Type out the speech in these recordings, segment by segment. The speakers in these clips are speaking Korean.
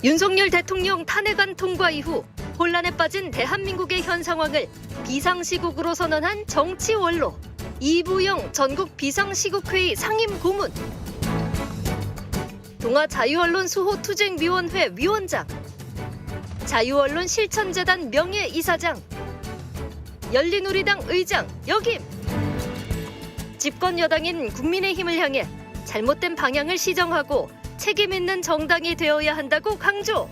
윤석열 대통령 탄핵안 통과 이후 혼란에 빠진 대한민국의 현 상황을 비상시국으로 선언한 정치 원로 이부영 전국 비상시국회의 상임고문, 동아자유언론 수호투쟁위원회 위원장, 자유언론 실천재단 명예이사장, 열린우리당 의장 역임. 집권 여당인 국민의힘을 향해 잘못된 방향을 시정하고 책임 있는 정당이 되어야 한다고 강조.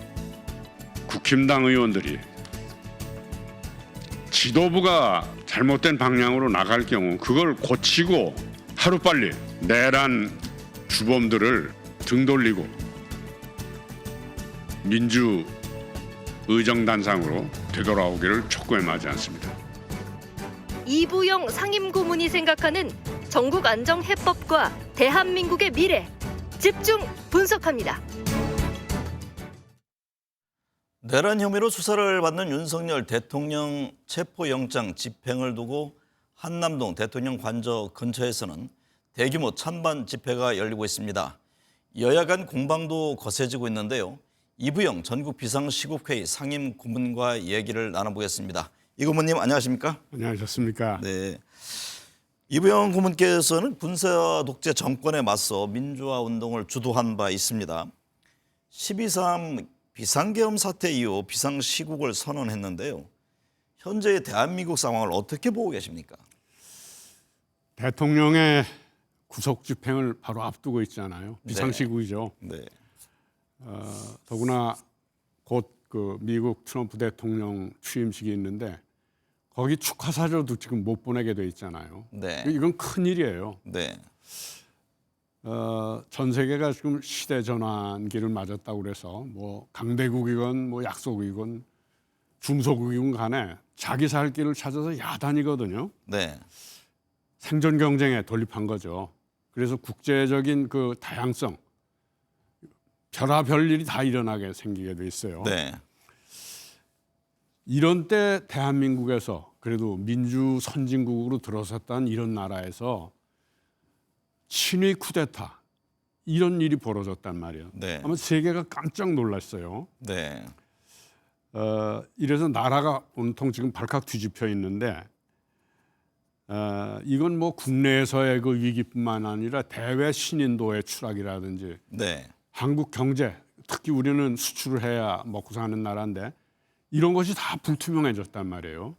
국힘당 의원들이 지도부가 잘못된 방향으로 나갈 경우 그걸 고치고 하루빨리 내란 주범들을 등 돌리고 민주 의정단상으로 되돌아오기를 촉구해 마지 않습니다. 이부영 상임고문이 생각하는 전국 안정 해법과 대한민국의 미래, 집중 분석합니다. 내란 혐의로 수사를 받는 윤석열 대통령 체포영장 집행을 두고 한남동 대통령 관저 근처에서는 대규모 찬반 집회가 열리고 있습니다. 여야 간 공방도 거세지고 있는데요. 이부영 전국 비상시국회의 상임 고문과 얘기를 나눠보겠습니다. 이 고문님 안녕하십니까? 안녕하셨습니까? 네. 이부영 고문께서는 군사 독재 정권에 맞서 민주화 운동을 주도한 바 있습니다. 12.3 비상계엄 사태 이후 비상시국을 선언했는데요. 현재의 대한민국 상황을 어떻게 보고 계십니까? 대통령의 구속 집행을 바로 앞두고 있잖아요. 비상시국이죠. 네. 더구나 곧 그 미국 트럼프 대통령 취임식이 있는데 거기 축하사절도 지금 못 보내게 돼 있잖아요. 네. 이건 큰 일이에요. 네. 전 세계가 지금 시대 전환기를 맞았다고 그래서 뭐 강대국이건 뭐 약소국이건 중소국이건 간에 자기 살 길을 찾아서 야단이거든요. 네. 생존 경쟁에 돌입한 거죠. 그래서 국제적인 그 다양성, 별의별 일이 다 일어나게 생기게 돼 있어요. 네. 이런 때 대한민국에서 그래도 민주 선진국으로 들어섰다는 이런 나라에서 친위 쿠데타 이런 일이 벌어졌단 말이에요. 네. 아마 세계가 깜짝 놀랐어요. 네. 이래서 나라가 온통 지금 발칵 뒤집혀 있는데 이건 뭐 국내에서의 그 위기뿐만 아니라 대외 신인도의 추락이라든지 네. 한국 경제, 특히 우리는 수출을 해야 먹고 사는 나라인데 이런 것이 다 불투명해졌단 말이에요.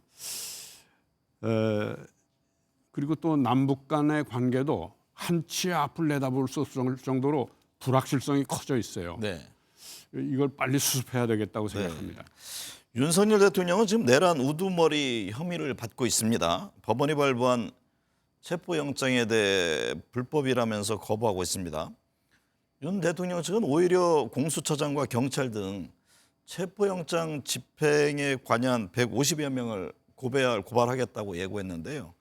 그리고 또 남북 간의 관계도 한치의 앞을 내다볼 수 없을 정도로 불확실성이 커져 있어요. 네. 이걸 빨리 수습해야 되겠다고 생각합니다. 윤석열 대통령은 지금 내란 우두머리 혐의를 받고 있습니다. 법원이 발부한 체포영장에 대해 불법이라면서 거부하고 있습니다. 윤 대통령 측은 오히려 공수처장과 경찰 등 체포영장 집행에 관여한 150여 명을 고발하겠다고 예고했는데요.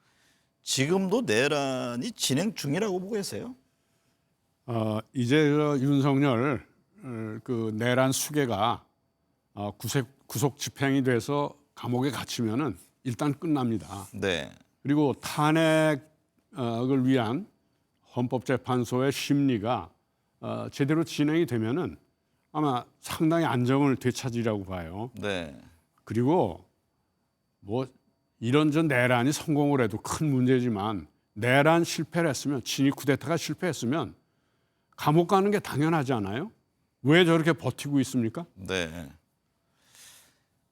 지금도 내란이 진행 중이라고 보고 계세요? 이제 윤석열 그 내란 수괴가 구속 집행이 돼서 감옥에 갇히면은 일단 끝납니다. 네. 그리고 탄핵을 위한 헌법재판소의 심리가 제대로 진행이 되면은 아마 상당히 안정을 되찾으리라고 봐요. 네. 그리고 뭐 이런 내란이 성공을 해도 큰 문제지만 내란 실패를 했으면 친위 쿠데타가 실패했으면 감옥 가는 게 당연하지 않아요? 왜 저렇게 버티고 있습니까? 네.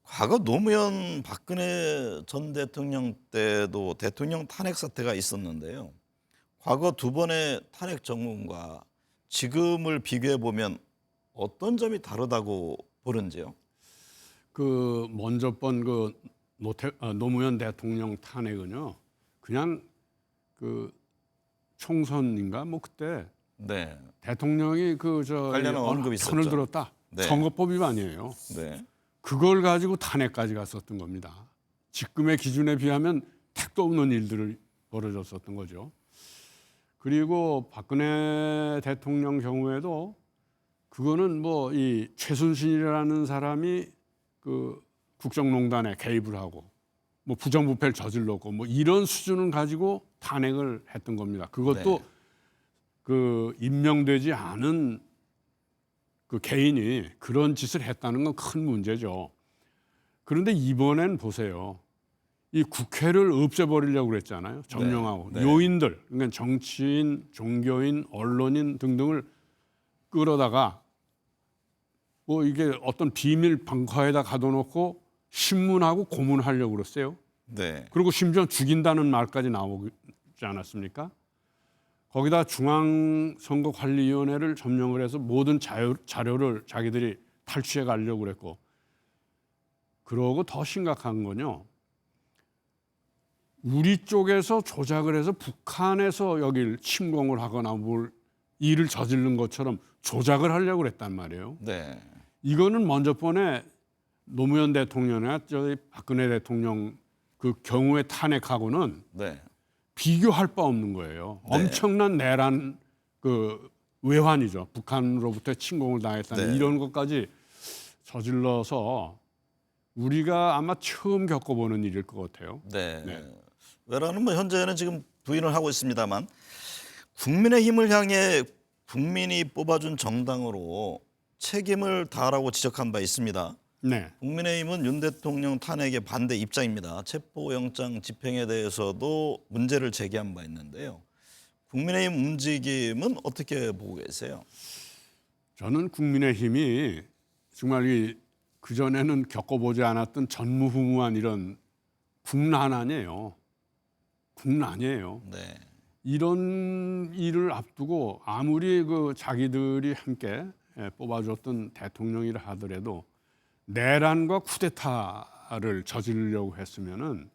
과거 노무현 박근혜 전 대통령 때도 대통령 탄핵 사태가 있었는데요. 과거 두 번의 탄핵 정권과 지금을 비교해 보면 어떤 점이 다르다고 보는지요? 그 먼저 번 그 노무현 대통령 탄핵은요, 그냥 그 총선인가 뭐 그때 네. 대통령이 관련한 언급이 있었죠. 편을 들었다. 네. 선거법 위반이에요. 네. 그걸 가지고 탄핵까지 갔었던 겁니다. 지금의 기준에 비하면 택도 없는 일들을 벌어졌었던 거죠. 그리고 박근혜 대통령 경우에도 그거는 뭐 이 최순실이라는 사람이 그 국정농단에 개입을 하고 뭐 부정부패를 저질렀고 뭐 이런 수준을 가지고 탄핵을 했던 겁니다. 그것도 네. 그 임명되지 않은 그 개인이 그런 짓을 했다는 건 큰 문제죠. 그런데 이번엔 보세요. 이 국회를 없애버리려고 그랬잖아요. 점령하고 네. 요인들, 그러니까 정치인, 종교인, 언론인 등등을 끌어다가 뭐 이게 어떤 비밀 벙커에다 가둬놓고 신문하고 고문하려고 그랬어요. 네. 그리고 심지어 죽인다는 말까지 나오지 않았습니까? 거기다 중앙선거관리위원회를 점령을 해서 모든 자료를 자기들이 탈취해 가려고 그랬고, 그러고 더 심각한 건요. 우리 쪽에서 조작을 해서 북한에서 여길 침공을 하거나 뭘 일을 저지른 것처럼 조작을 하려고 그랬단 말이에요. 네. 이거는 먼저 번에 노무현 대통령이나 저희 박근혜 대통령 그 경우의 탄핵하고는 네. 비교할 바 없는 거예요. 네. 엄청난 내란 그 외환이죠. 북한으로부터 침공을 당했다는 네. 이런 것까지 저질러서 우리가 아마 처음 겪어보는 일일 것 같아요. 네. 네. 외라는 뭐 현재는 지금 부인을 하고 있습니다만 국민의힘을 향해 국민이 뽑아준 정당으로 책임을 다하라고 지적한 바 있습니다. 네. 국민의힘은 윤 대통령 탄핵에 반대 입장입니다. 체포영장 집행에 대해서도 문제를 제기한 바 있는데요. 국민의힘 움직임은 어떻게 보고 계세요? 저는 국민의힘이 정말 그전에는 겪어보지 않았던 전무후무한 이런 국난아니에요. 국난이에요. 네. 이런 일을 앞두고 아무리 그 자기들이 함께 뽑아줬던 대통령이라 하더라도 내란과 쿠데타를 저지르려고 했으면은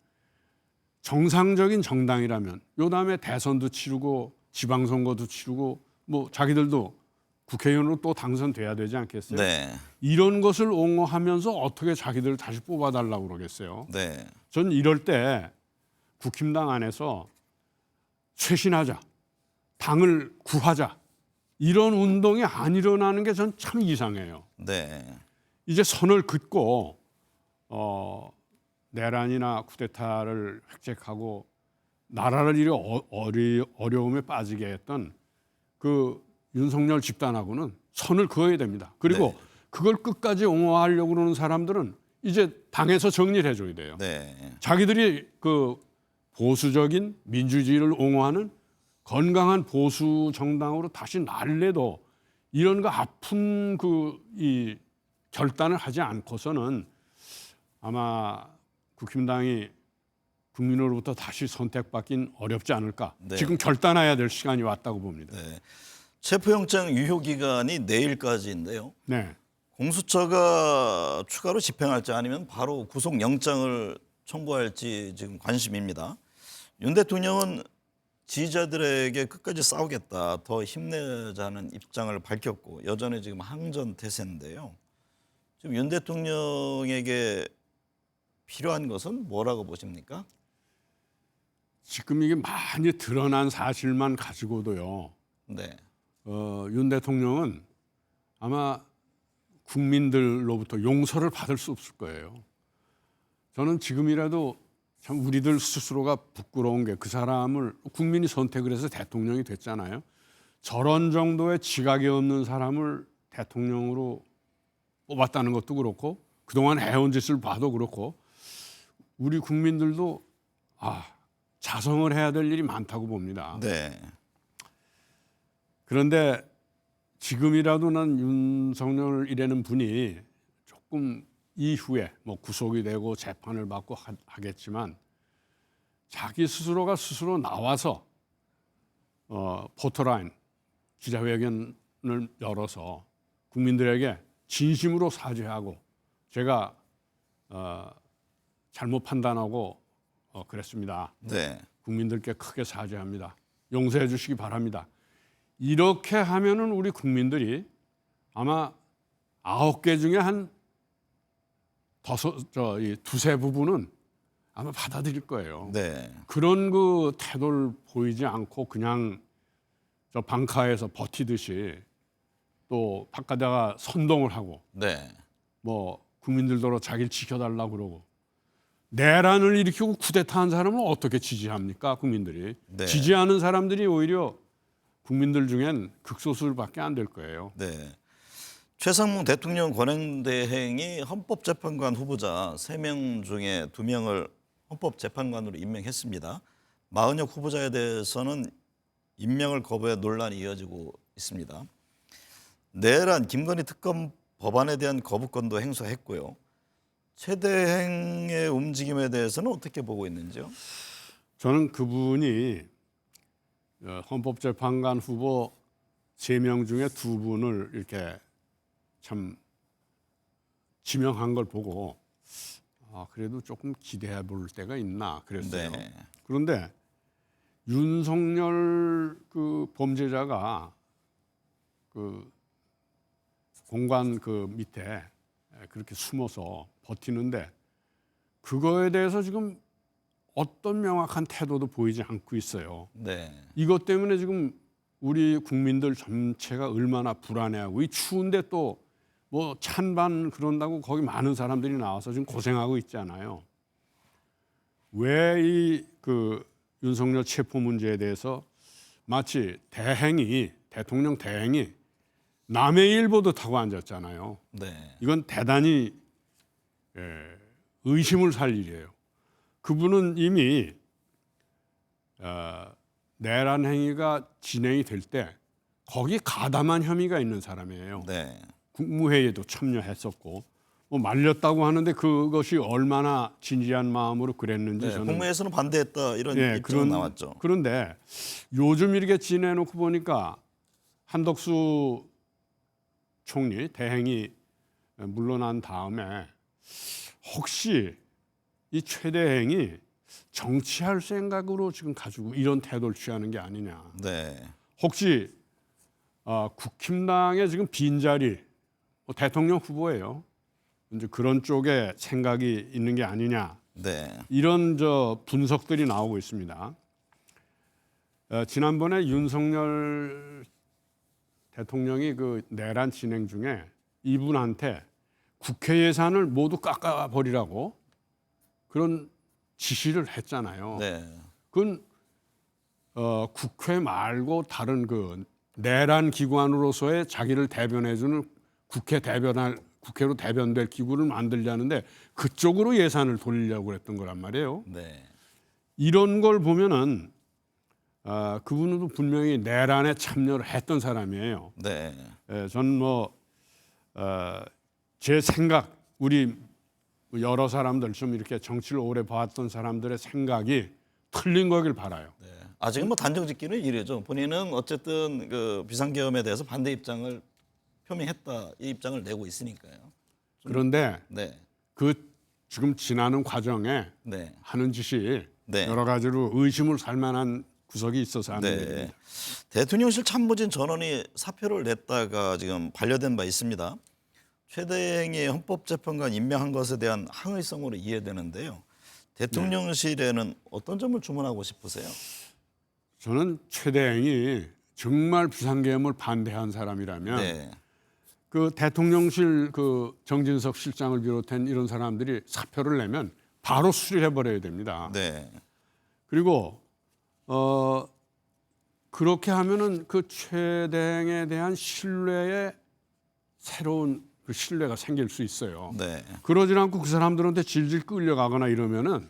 정상적인 정당이라면 요 다음에 대선도 치르고 지방선거도 치르고 뭐 자기들도 국회의원으로 또 당선돼야 되지 않겠어요? 네. 이런 것을 옹호하면서 어떻게 자기들을 다시 뽑아달라고 그러겠어요? 네. 전 이럴 때 국힘당 안에서 쇄신하자, 당을 구하자 이런 운동이 안 일어나는 게 전 참 이상해요. 네. 이제 선을 긋고 내란이나 쿠데타를 획책하고 나라를 이리 어려움에 빠지게 했던 그 윤석열 집단하고는 선을 그어야 됩니다. 그리고 네. 그걸 끝까지 옹호하려고 그러는 사람들은 이제 당에서 정리를 해줘야 돼요. 네. 자기들이 그 보수적인 민주주의를 옹호하는 건강한 보수 정당으로 다시 날래도 이런 거 아픈 이 결단을 하지 않고서는 아마 국힘당이 국민으로부터 다시 선택받긴 어렵지 않을까. 네. 지금 결단해야 될 시간이 왔다고 봅니다. 네. 체포영장 유효 기간이 내일까지인데요. 네. 공수처가 추가로 집행할지 아니면 바로 구속영장을 청구할지 지금 관심입니다. 윤 대통령은 지지자들에게 끝까지 싸우겠다, 더 힘내자는 입장을 밝혔고 여전히 지금 항전태세인데요. 지금 윤 대통령에게 필요한 것은 뭐라고 보십니까? 지금 이게 많이 드러난 사실만 가지고도요. 네. 윤 대통령은 아마 국민들로부터 용서를 받을 수 없을 거예요. 저는 지금이라도 참 우리들 스스로가 부끄러운 게 그 사람을 국민이 선택을 해서 대통령이 됐잖아요. 저런 정도의 지각이 없는 사람을 대통령으로 뽑았다는 것도 그렇고 그동안 해온 짓을 봐도 그렇고 우리 국민들도 자성을 해야 될 일이 많다고 봅니다. 네. 그런데 지금이라도 난 윤석열이라는 분이 조금 이후에 뭐 구속이 되고 재판을 받고 하겠지만 자기 스스로가 스스로 나와서 포토라인 기자회견을 열어서 국민들에게 진심으로 사죄하고 제가 잘못 판단하고 그랬습니다. 네. 국민들께 크게 사죄합니다. 용서해 주시기 바랍니다. 이렇게 하면은 우리 국민들이 아마 9개 중에 한 두세 부분은 아마 받아들일 거예요. 네. 그런 그 태도를 보이지 않고 그냥 저 방카에서 버티듯이 또 바깥에다가 선동을 하고 네. 뭐 국민들도로 자기를 지켜달라고 그러고 내란을 일으키고 쿠데타한 사람을 어떻게 지지합니까? 국민들이. 네. 지지하는 사람들이 오히려 국민들 중엔 극소수밖에 안 될 거예요. 네. 최상무 대통령 권한대행이 헌법재판관 후보자 3명 중에 2명을 헌법재판관으로 임명했습니다. 마은혁 후보자에 대해서는 임명을 거부해 논란이 이어지고 있습니다. 내란 김건희 특검 법안에 대한 거부권도 행사했고요. 최 대행의 움직임에 대해서는 어떻게 보고 있는지요? 저는 그분이 헌법재판관 후보 3명 중에 2분을 이렇게 참 지명한 걸 보고 그래도 조금 기대해 볼 때가 있나 그랬어요. 네. 그런데 윤석열 그 범죄자가 그 공관 그 밑에 그렇게 숨어서 버티는데 그거에 대해서 지금 어떤 명확한 태도도 보이지 않고 있어요. 네. 이것 때문에 지금 우리 국민들 전체가 얼마나 불안해하고 이 추운데 또 뭐 찬반 그런다고 거기 많은 사람들이 나와서 지금 고생하고 있잖아요. 왜 이 그 윤석열 체포 문제에 대해서 마치 대통령 대행이 남의 일보도 타고 앉았잖아요. 네. 이건 대단히 의심을 살 일이에요. 그분은 이미 내란 행위가 진행이 될 때 거기 가담한 혐의가 있는 사람이에요. 네. 국무회의에도 참여했었고 뭐 말렸다고 하는데 그것이 얼마나 진지한 마음으로 그랬는지 네. 저는 국무회에서는 반대했다 이런 입장은 나왔죠. 그런데 요즘 이렇게 지내놓고 보니까 한덕수 총리 대행이 물러난 다음에 혹시 이 최 대행이 정치할 생각으로 지금 가지고 이런 태도를 취하는 게 아니냐. 네. 혹시 국힘당의 지금 빈자리 대통령 후보예요. 이제 그런 쪽에 생각이 있는 게 아니냐. 네. 이런 분석들이 나오고 있습니다. 지난번에 윤석열 대통령이 그 내란 진행 중에 이분한테 국회 예산을 모두 깎아버리라고 그런 지시를 했잖아요. 네. 그건 국회 말고 다른 그 내란 기관으로서의 자기를 대변해주는 국회로 대변될 기구를 만들려는데 그쪽으로 예산을 돌리려고 했던 거란 말이에요. 네. 이런 걸 보면은 그분은 분명히 내란에 참여를 했던 사람이에요. 네. 저는 제 생각, 우리 여러 사람들 좀 이렇게 정치를 오래 봐왔던 사람들의 생각이 틀린 거길 바라요. 네. 아직은 뭐 단정짓기는 이래죠. 본인은 어쨌든 그 비상계엄에 대해서 반대 입장을 표명했다 이 입장을 내고 있으니까요. 그런데 네. 그 지금 지나는 과정에 네. 하는 짓이 네. 여러 가지로 의심을 살 만한 구석이 있어서 하는 네. 얘기입니다. 대통령실 참모진 전원이 사표를 냈다가 지금 반려된 바 있습니다. 최 대행이 헌법재판관 임명한 것에 대한 항의성으로 이해되는데요. 대통령실에는 어떤 점을 주문하고 싶으세요? 저는 최 대행이 정말 비상계엄을 반대한 사람이라면 네. 그 대통령실 그 정진석 실장을 비롯한 이런 사람들이 사표를 내면 바로 수리해 버려야 됩니다. 네. 그리고 그렇게 하면은 그 최 대행에 대한 신뢰에 새로운 그 신뢰가 생길 수 있어요. 네. 그러지 않고 그 사람들한테 질질 끌려가거나 이러면은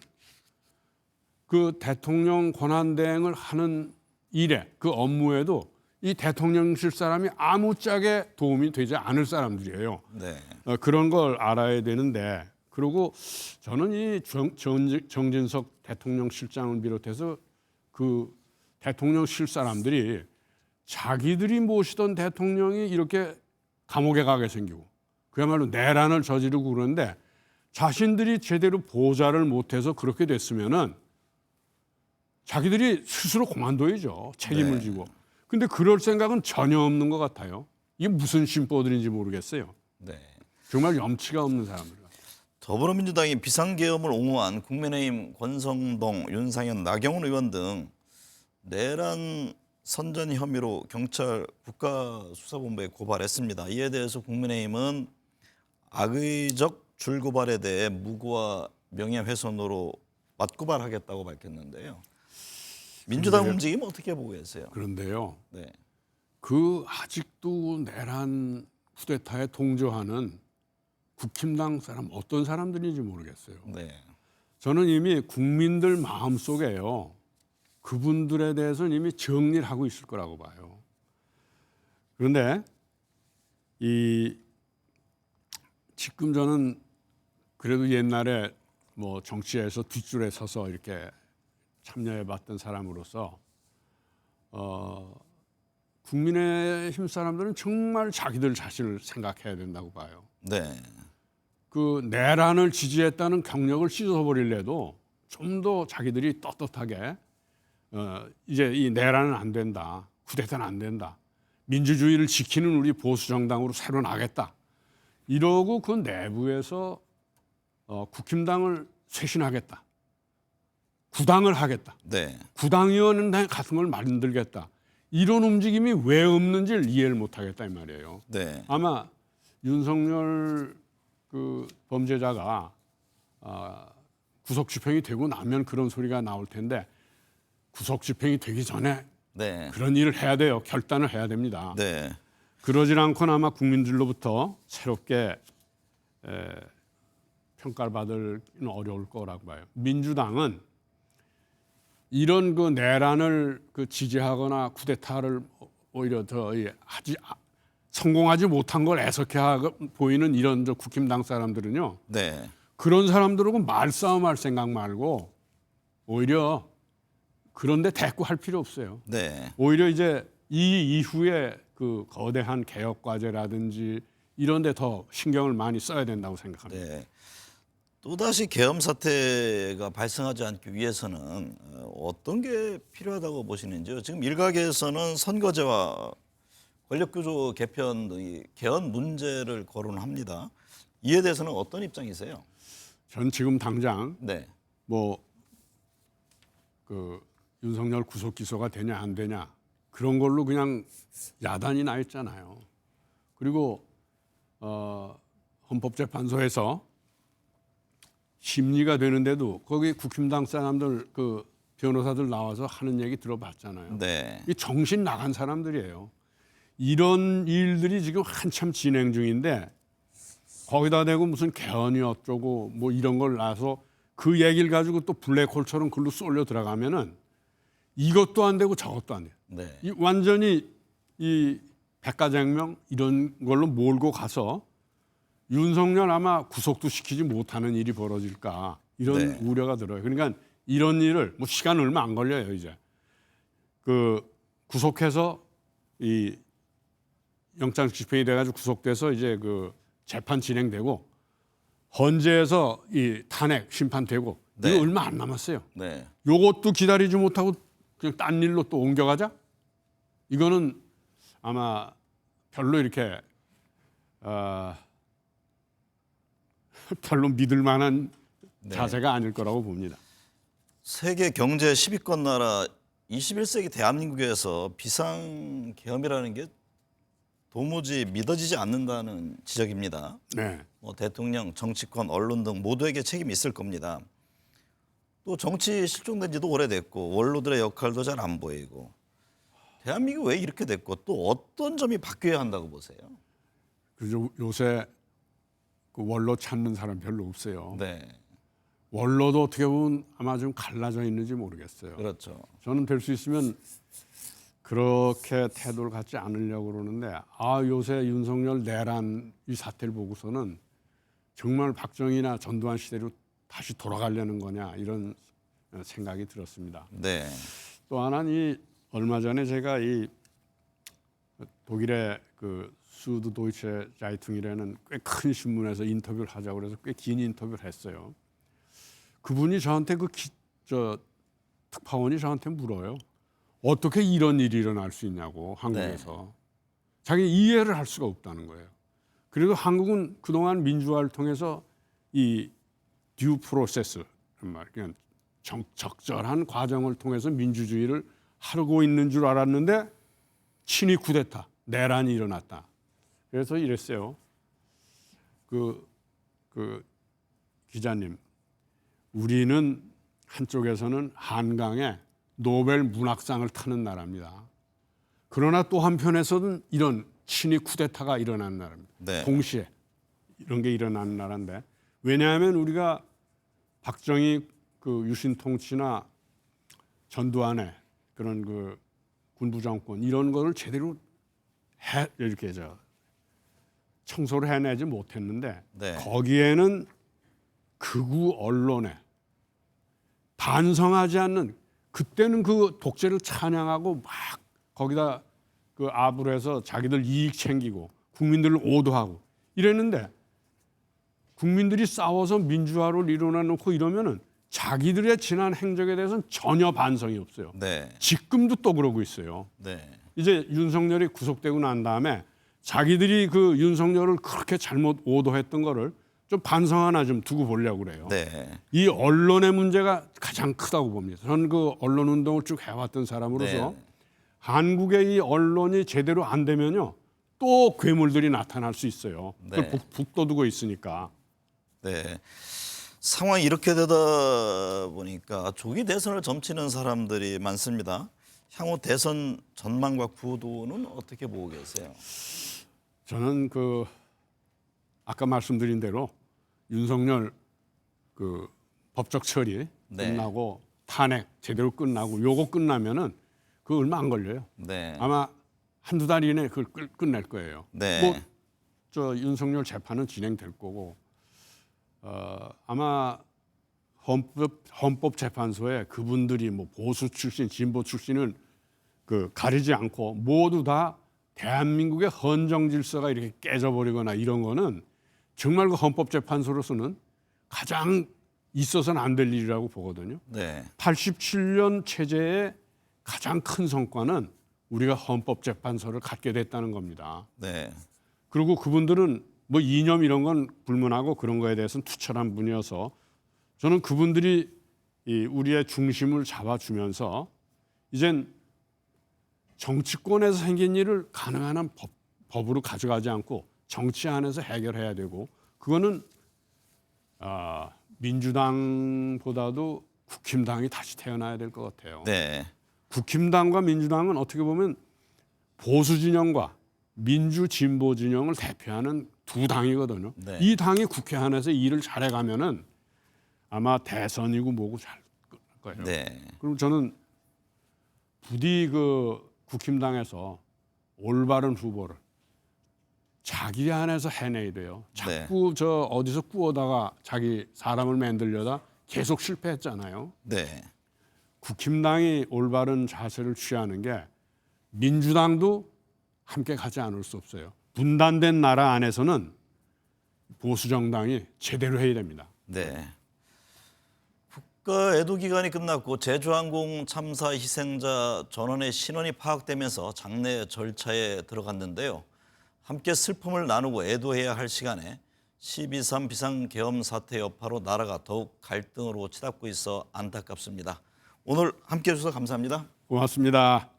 그 대통령 권한대행을 하는 일에 그 업무에도 이 대통령실 사람이 아무짝에 도움이 되지 않을 사람들이에요. 네. 그런 걸 알아야 되는데 그리고 저는 이 정진석 대통령실장을 비롯해서 그 대통령실 사람들이 자기들이 모시던 대통령이 이렇게 감옥에 가게 생기고 그야말로 내란을 저지르고 그러는데 자신들이 제대로 보좌를 못해서 그렇게 됐으면은 자기들이 스스로 그만둬야죠. 책임을 네. 지고. 근데 그럴 생각은 전혀 없는 것 같아요. 이게 무슨 심보들인지 모르겠어요. 네. 정말 염치가 없는 사람들 같아요. 더불어민주당이 비상계엄을 옹호한 국민의힘 권성동, 윤상현, 나경원 의원 등 내란 선전 혐의로 경찰 국가수사본부에 고발했습니다. 이에 대해서 국민의힘은 악의적 줄고발에 대해 무고와 명예훼손으로 맞고발하겠다고 밝혔는데요. 민주당 움직임 어떻게 보고 계세요? 그런데요. 네. 그 아직도 내란 쿠데타에 동조하는 국힘당 사람 어떤 사람들인지 모르겠어요. 네. 저는 이미 국민들 마음속에요. 그분들에 대해서는 이미 정리를 하고 있을 거라고 봐요. 그런데 지금 저는 그래도 옛날에 뭐 정치에서 뒷줄에 서서 이렇게 참여해봤던 사람으로서 국민의힘 사람들은 정말 자기들 자신을 생각해야 된다고 봐요. 네. 그 내란을 지지했다는 경력을 씻어버리려도 좀 더 자기들이 떳떳하게 이제 이 내란은 안 된다, 쿠데타는 안 된다, 민주주의를 지키는 우리 보수 정당으로 새로 나겠다. 이러고 그 내부에서 국힘당을 쇄신하겠다, 구당을 하겠다, 네. 구당위원회 같은 걸 만들겠다. 이런 움직임이 왜 없는지를 이해를 못하겠다 이 말이에요. 네. 아마 윤석열 그 범죄자가 구속 집행이 되고 나면 그런 소리가 나올 텐데 구속 집행이 되기 전에 네. 그런 일을 해야 돼요. 결단을 해야 됩니다. 네. 그러질 않고는 아마 국민들로부터 새롭게 평가를 받기는 어려울 거라고 봐요. 민주당은 이런 그 내란을 그 지지하거나 쿠데타를 오히려 더 성공하지 못한 걸 애석해 보이는 이런 저 국힘당 사람들은요. 네. 그런 사람들하고 말싸움할 생각 말고 오히려 그런데 대꾸할 필요 없어요. 네. 오히려 이제 이 이후에 그 거대한 개혁 과제라든지 이런 데 더 신경을 많이 써야 된다고 생각합니다. 네. 또다시 계엄 사태가 발생하지 않기 위해서는 어떤 게 필요하다고 보시는지요? 지금 일각에서는 선거제와 권력구조 개편 등의 개헌 문제를 거론합니다. 이에 대해서는 어떤 입장이세요? 전 지금 당장 네. 뭐 그 윤석열 구속 기소가 되냐 안 되냐 그런 걸로 그냥 야단이 나 있잖아요. 그리고 헌법재판소에서 심리가 되는데도 거기 국힘당 사람들 그 변호사들 나와서 하는 얘기 들어봤잖아요. 네. 이 정신 나간 사람들이에요. 이런 일들이 지금 한참 진행 중인데 거기다 대고 무슨 개헌이 어쩌고 뭐 이런 걸 놔서 그 얘기를 가지고 또 블랙홀처럼 글로 쏠려 들어가면은 이것도 안 되고 저것도 안 돼요. 네. 이 완전히 이 백가쟁명 이런 걸로 몰고 가서 윤석열 아마 구속도 시키지 못하는 일이 벌어질까 이런 네. 우려가 들어요. 그러니까 이런 일을 뭐 시간 얼마 안 걸려요 이제 그 구속해서 이 영장 집행이 돼가지고 구속돼서 이제 그 재판 진행되고 헌재에서 이 탄핵 심판되고 네. 이거 얼마 안 남았어요. 네. 요것도 기다리지 못하고 그냥 딴 일로 또 옮겨가자? 이거는 아마 별로 이렇게 별로 믿을 만한 자세가 아닐 거라고 봅니다. 세계 경제 10위권 나라 21세기 대한민국에서 비상계엄이라는 게 도무지 믿어지지 않는다는 지적입니다. 네. 뭐 대통령, 정치권, 언론 등 모두에게 책임이 있을 겁니다. 또 정치 실종된 지도 오래됐고 원로들의 역할도 잘 안 보이고 대한민국 왜 이렇게 됐고 또 어떤 점이 바뀌어야 한다고 보세요? 그래서 요새 그 원로 찾는 사람 별로 없어요. 네, 원로도 어떻게 보면 아마 좀 갈라져 있는지 모르겠어요. 그렇죠. 저는 될 수 있으면 그렇게 태도를 갖지 않으려고 그러는데 요새 윤석열 내란 이 사태를 보고서는 정말 박정희나 전두환 시대로 다시 돌아가려는 거냐 이런 생각이 들었습니다. 네, 또 하나는 얼마 전에 제가 이 독일의 그 수드 도이체 자이퉁이라는 꽤 큰 신문에서 인터뷰를 하자고 그래서 꽤 긴 인터뷰를 했어요. 그분이 저한테 특파원이 저한테 물어요. 어떻게 이런 일이 일어날 수 있냐고 한국에서. 자기 이해를 할 수가 없다는 거예요. 그래도 한국은 그동안 민주화를 통해서 이 듀 프로세스, 그냥 적절한 과정을 통해서 민주주의를 하고 있는 줄 알았는데 친위 쿠데타, 내란이 일어났다. 그래서 이랬어요. 그 기자님, 우리는 한쪽에서는 한강에 노벨 문학상을 타는 나라입니다. 그러나 또 한편에서는 이런 친위 쿠데타가 일어난 나라입니다. 네. 동시에 이런 게 일어난 나라인데 왜냐하면 우리가 박정희 그 유신 통치나 전두환의 그런 그 군부 정권 이런 거를 제대로 이렇게 청소를 해내지 못했는데 네. 거기에는 극우 언론에 반성하지 않는 그때는 그 독재를 찬양하고 막 거기다 그 압을 해서 자기들 이익 챙기고 국민들을 오도하고 이랬는데 국민들이 싸워서 민주화를 이뤄내 놓고 이러면은 자기들의 지난 행적에 대해서는 전혀 반성이 없어요. 네. 지금도 또 그러고 있어요. 네. 이제 윤석열이 구속되고 난 다음에 자기들이 그 윤석열을 그렇게 잘못 오도했던 거를 좀 반성 하나 좀 두고 보려고 그래요. 네. 이 언론의 문제가 가장 크다고 봅니다. 저는 그 언론 운동을 쭉 해왔던 사람으로서 네. 한국의 이 언론이 제대로 안 되면요 또 괴물들이 나타날 수 있어요. 네. 그걸 북돋우고 있으니까. 네. 상황이 이렇게 되다 보니까 조기 대선을 점치는 사람들이 많습니다. 향후 대선 전망과 구도는 어떻게 보고 계세요? 저는 그 아까 말씀드린 대로 윤석열 그 법적 처리 네. 끝나고 탄핵 제대로 끝나고 요거 끝나면은 그 얼마 안 걸려요. 네. 아마 한두 달 이내에 그걸 끝낼 거예요. 네. 뭐 저 윤석열 재판은 진행될 거고 아마 헌법재판소에 그분들이 뭐 보수 출신, 진보 출신은 그 가리지 않고 모두 다 대한민국의 헌정 질서가 이렇게 깨져버리거나 이런 거는 정말 그 헌법재판소로서는 가장 있어서는 안 될 일이라고 보거든요. 네. 87년 체제의 가장 큰 성과는 우리가 헌법재판소를 갖게 됐다는 겁니다. 네. 그리고 그분들은 뭐 이념 이런 건 불문하고 그런 거에 대해서는 투철한 분이어서 저는 그분들이 이 우리의 중심을 잡아주면서 이젠 정치권에서 생긴 일을 가능한 한 법으로 가져가지 않고 정치 안에서 해결해야 되고 그거는 민주당보다도 국힘당이 다시 태어나야 될 것 같아요. 네. 국힘당과 민주당은 어떻게 보면 보수 진영과 민주 진보 진영을 대표하는 두 당이거든요. 네. 이 당이 국회 안에서 일을 잘해가면은 아마 대선이고 뭐고 잘 끝날 거예요. 네. 그럼 저는 부디 그 국힘당에서 올바른 후보를 자기 안에서 해내야 돼요. 자꾸 저 어디서 꾸어다가 자기 사람을 만들려다 계속 실패했잖아요. 네. 국힘당이 올바른 자세를 취하는 게 민주당도 함께 가지 않을 수 없어요. 분단된 나라 안에서는 보수 정당이 제대로 해야 됩니다. 네. 국가 애도 기간이 끝났고 제주항공 참사 희생자 전원의 신원이 파악되면서 장례 절차에 들어갔는데요. 함께 슬픔을 나누고 애도해야 할 시간에 12.3 비상계엄 사태 여파로 나라가 더욱 갈등으로 치닫고 있어 안타깝습니다. 오늘 함께 해주셔서 감사합니다. 고맙습니다.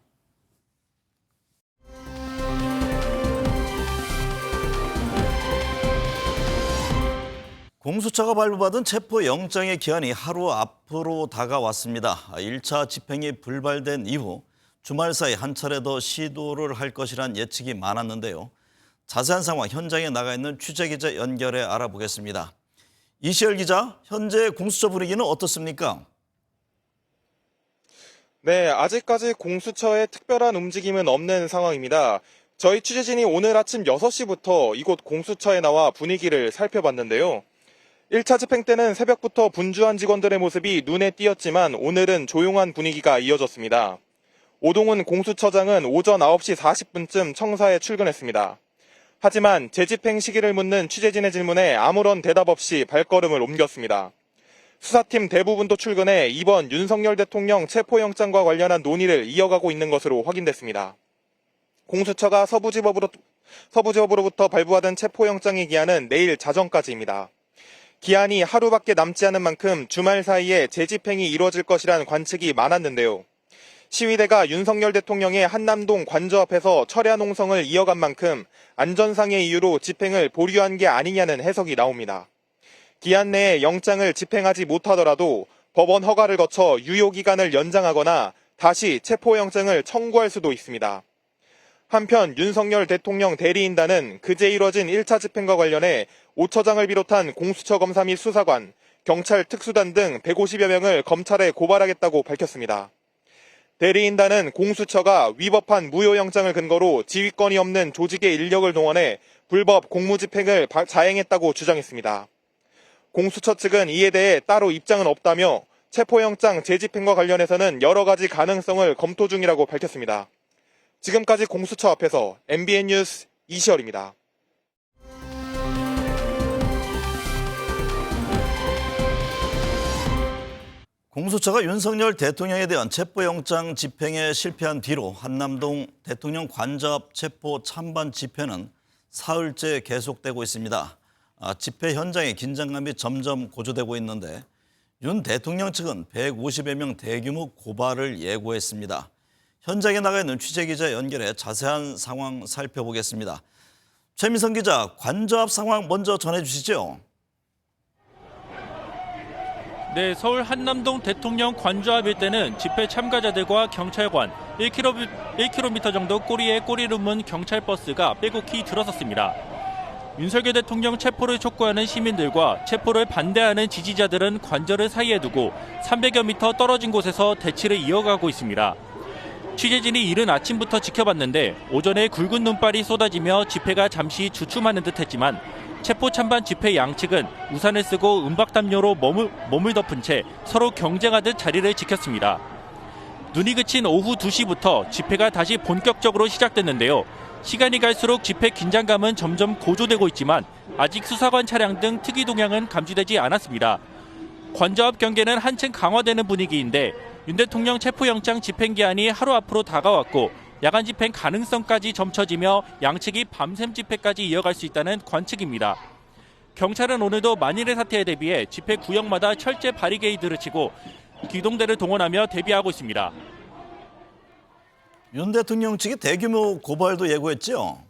공수처가 발부받은 체포영장의 기한이 하루 앞으로 다가왔습니다. 1차 집행이 불발된 이후 주말 사이 한 차례 더 시도를 할 것이란 예측이 많았는데요. 자세한 상황 현장에 나가 있는 취재기자 연결해 알아보겠습니다. 이시열 기자, 현재 공수처 분위기는 어떻습니까? 네, 아직까지 공수처의 특별한 움직임은 없는 상황입니다. 저희 취재진이 오늘 아침 6시부터 이곳 공수처에 나와 분위기를 살펴봤는데요. 1차 집행 때는 새벽부터 분주한 직원들의 모습이 눈에 띄었지만 오늘은 조용한 분위기가 이어졌습니다. 오동훈 공수처장은 오전 9시 40분쯤 청사에 출근했습니다. 하지만 재집행 시기를 묻는 취재진의 질문에 아무런 대답 없이 발걸음을 옮겼습니다. 수사팀 대부분도 출근해 이번 윤석열 대통령 체포영장과 관련한 논의를 이어가고 있는 것으로 확인됐습니다. 공수처가 서부지법으로부터 발부받은 체포영장의 기한은 내일 자정까지입니다. 기한이 하루밖에 남지 않은 만큼 주말 사이에 재집행이 이루어질 것이란 관측이 많았는데요. 시위대가 윤석열 대통령의 한남동 관저 앞에서 철야 농성을 이어간 만큼 안전상의 이유로 집행을 보류한 게 아니냐는 해석이 나옵니다. 기한 내에 영장을 집행하지 못하더라도 법원 허가를 거쳐 유효기간을 연장하거나 다시 체포영장을 청구할 수도 있습니다. 한편 윤석열 대통령 대리인단은 그제 이뤄진 1차 집행과 관련해 5처장을 비롯한 공수처 검사 및 수사관, 경찰 특수단 등 150여 명을 검찰에 고발하겠다고 밝혔습니다. 대리인단은 공수처가 위법한 무효영장을 근거로 지휘권이 없는 조직의 인력을 동원해 불법 공무집행을 자행했다고 주장했습니다. 공수처 측은 이에 대해 따로 입장은 없다며 체포영장 재집행과 관련해서는 여러 가지 가능성을 검토 중이라고 밝혔습니다. 지금까지 공수처 앞에서 MBN 뉴스 이시열입니다. 공수처가 윤석열 대통령에 대한 체포영장 집행에 실패한 뒤로 한남동 대통령 관저앞 체포 찬반 집회는 사흘째 계속되고 있습니다. 집회 현장의 긴장감이 점점 고조되고 있는데 윤 대통령 측은 150여 명 대규모 고발을 예고했습니다. 현장에 나가 있는 취재기자 연결해 자세한 상황 살펴보겠습니다. 최민성 기자, 관저 앞 상황 먼저 전해주시죠. 네, 서울 한남동 대통령 관저 앞 일대는 집회 참가자들과 경찰관 1km 정도 꼬리에 꼬리를 문 경찰버스가 빼곡히 들어섰습니다. 윤석열 대통령 체포를 촉구하는 시민들과 체포를 반대하는 지지자들은 관저를 사이에 두고 300여 미터 떨어진 곳에서 대치를 이어가고 있습니다. 취재진이 이른 아침부터 지켜봤는데 오전에 굵은 눈발이 쏟아지며 집회가 잠시 주춤하는 듯했지만 체포 찬반 집회 양측은 우산을 쓰고 은박담요로 몸을 덮은 채 서로 경쟁하듯 자리를 지켰습니다. 눈이 그친 오후 2시부터 집회가 다시 본격적으로 시작됐는데요. 시간이 갈수록 집회 긴장감은 점점 고조되고 있지만 아직 수사관 차량 등 특이 동향은 감지되지 않았습니다. 관저 앞 경계는 한층 강화되는 분위기인데 윤 대통령 체포영장 집행기한이 하루 앞으로 다가왔고 야간 집행 가능성까지 점쳐지며 양측이 밤샘 집회까지 이어갈 수 있다는 관측입니다. 경찰은 오늘도 만일의 사태에 대비해 집회 구역마다 철제 바리게이드를 치고 기동대를 동원하며 대비하고 있습니다. 윤 대통령 측이 대규모 고발도 예고했죠?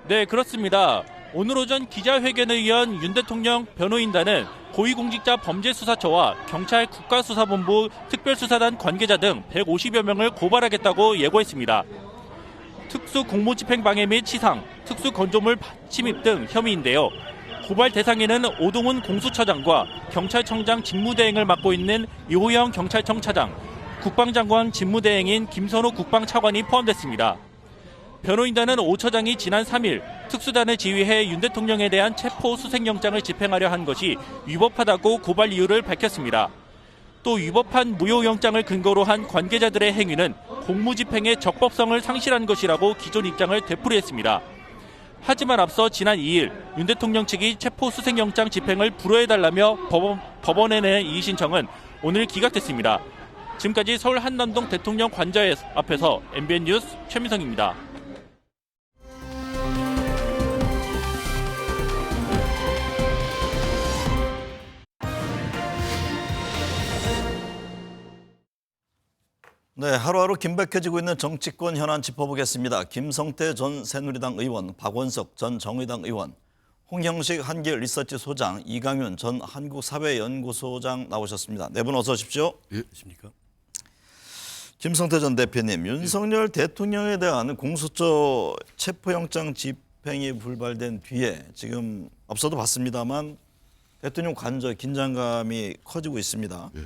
네, 그렇습니다. 오늘 오전 기자회견을 위한 윤 대통령 변호인단은 고위공직자 범죄수사처와 경찰 국가수사본부 특별수사단 관계자 등 150여 명을 고발하겠다고 예고했습니다. 특수공무집행방해 및 치상, 특수건조물 침입 등 혐의인데요. 고발 대상에는 오동훈 공수처장과 경찰청장 직무대행을 맡고 있는 이호영 경찰청 차장, 국방장관 직무대행인 김선호 국방차관이 포함됐습니다. 변호인단은 오 처장이 지난 3일 특수단을 지휘해 윤 대통령에 대한 체포 수색영장을 집행하려 한 것이 위법하다고 고발 이유를 밝혔습니다. 또 위법한 무효영장을 근거로 한 관계자들의 행위는 공무집행의 적법성을 상실한 것이라고 기존 입장을 되풀이했습니다. 하지만 앞서 지난 2일 윤 대통령 측이 체포 수색영장 집행을 불허해달라며 법원에 낸 이의 신청은 오늘 기각됐습니다. 지금까지 서울 한남동 대통령 관저 앞에서 MBN 뉴스 최민성입니다. 네, 하루하루 긴박해지고 있는 정치권 현안 짚어보겠습니다. 김성태 전 새누리당 의원, 박원석 전 정의당 의원, 홍형식 한길 리서치 소장, 이강윤 전 한국사회연구소장 나오셨습니다. 네 분 어서 오십시오. 예, 십니까? 김성태 전 대표님, 윤석열 대통령에 대한 공수처 체포영장 집행이 불발된 뒤에 지금 앞서도 봤습니다만 대통령 관저 긴장감이 커지고 있습니다. 예.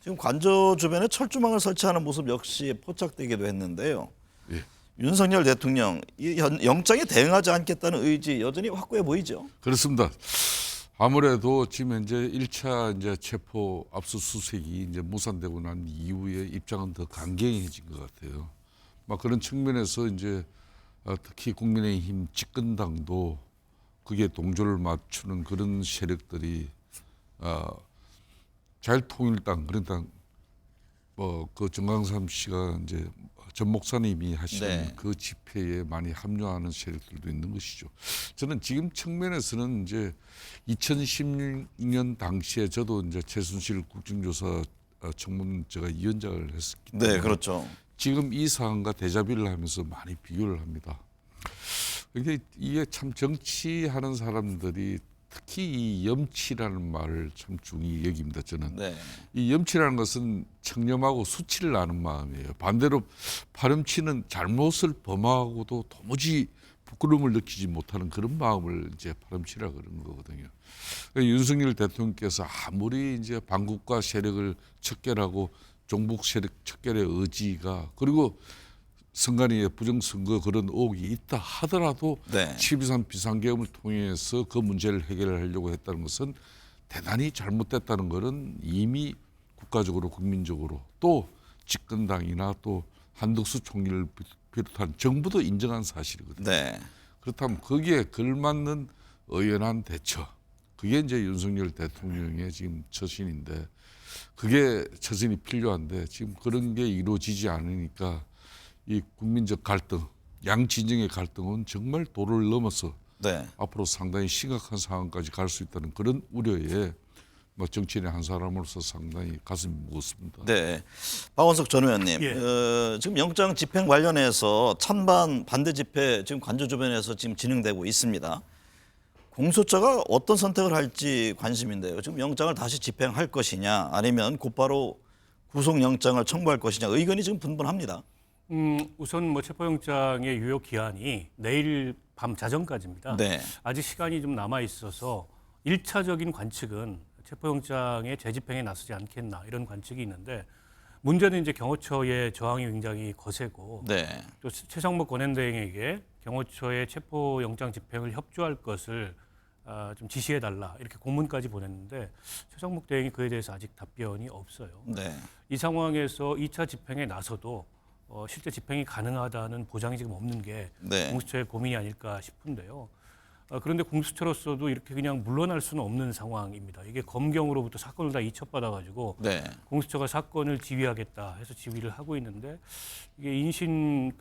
지금 관저 주변에 철조망을 설치하는 모습 역시 포착되기도 했는데요. 예. 윤석열 대통령 이 영장에 대응하지 않겠다는 의지 여전히 확고해 보이죠. 그렇습니다. 아무래도 지금 현재 1차 이제 체포 압수수색이 이제 무산되고 난 이후에 입장은 더 강경해진 것 같아요. 막 그런 측면에서 이제 특히 국민의힘 집권당도 그게 동조를 맞추는 그런 세력들이 자유통일당 그러니까 그 정강삼 씨가 이제 전 목사님이 하시는 네. 그 집회에 많이 합류하는 세력들도 있는 것이죠. 저는 지금 측면에서는 이제 2016년 당시에 저도 이제 최순실 국정조사 청문 제가 위원장을 했었기 때문에 네, 그렇죠. 지금 이 상황과 대자비를 하면서 많이 비교를 합니다. 근데 이게 참 정치하는 사람들이 특히 이 염치라는 말을 참 중히 여깁니다. 저는 네. 이 염치라는 것은 청렴하고 수치를 아는 마음이에요. 반대로 파렴치는 잘못을 범하고도 도무지 부끄러움을 느끼지 못하는 그런 마음을 이제 파렴치라 그런 거거든요. 그러니까 윤석열 대통령께서 아무리 이제 반국가 세력을 척결하고 종북 세력 척결의 의지가 그리고 선관위의 부정선거 그런 의혹이 있다 하더라도 네. 12.3 비상계엄을 통해서 그 문제를 해결하려고 했다는 것은 대단히 잘못됐다는 것은 이미 국가적으로 국민적으로 또 집권당이나 또 한덕수 총리를 비롯한 정부도 인정한 사실이거든요. 네. 그렇다면 거기에 걸맞는 의연한 대처 그게 이제 윤석열 대통령의 지금 처신인데 그게 처신이 필요한데 지금 그런 게 이루어지지 않으니까 이 국민적 갈등, 양 진영의 갈등은 정말 도를 넘어서 네. 앞으로 상당히 심각한 상황까지 갈 수 있다는 그런 우려에 뭐 정치인의 한 사람으로서 상당히 가슴이 무겁습니다. 네. 박원석 전 의원님, 예. 지금 영장 집행 관련해서 찬반 반대 집회 지금 관저 주변에서 지금 진행되고 있습니다. 공소처가 어떤 선택을 할지 관심인데요. 지금 영장을 다시 집행할 것이냐 아니면 곧바로 구속영장을 청구할 것이냐 의견이 지금 분분합니다. 우선 뭐 체포영장의 유효 기한이 내일 밤 자정까지입니다. 네. 아직 시간이 좀 남아 있어서 1차적인 관측은 체포영장의 재집행에 나서지 않겠나 이런 관측이 있는데 문제는 이제 경호처의 저항이 굉장히 거세고 네. 또 최상목 권한대행에게 경호처의 체포영장 집행을 협조할 것을 좀 지시해달라 이렇게 공문까지 보냈는데 최상목 대행이 그에 대해서 아직 답변이 없어요. 네. 이 상황에서 2차 집행에 나서도 실제 집행이 가능하다는 보장이 지금 없는 게 네. 공수처의 고민이 아닐까 싶은데요. 그런데 공수처로서도 이렇게 그냥 물러날 수는 없는 상황입니다. 이게 검경으로부터 사건을 다 이첩받아가지고 네. 공수처가 사건을 지휘하겠다 해서 지휘를 하고 있는데 이게 인신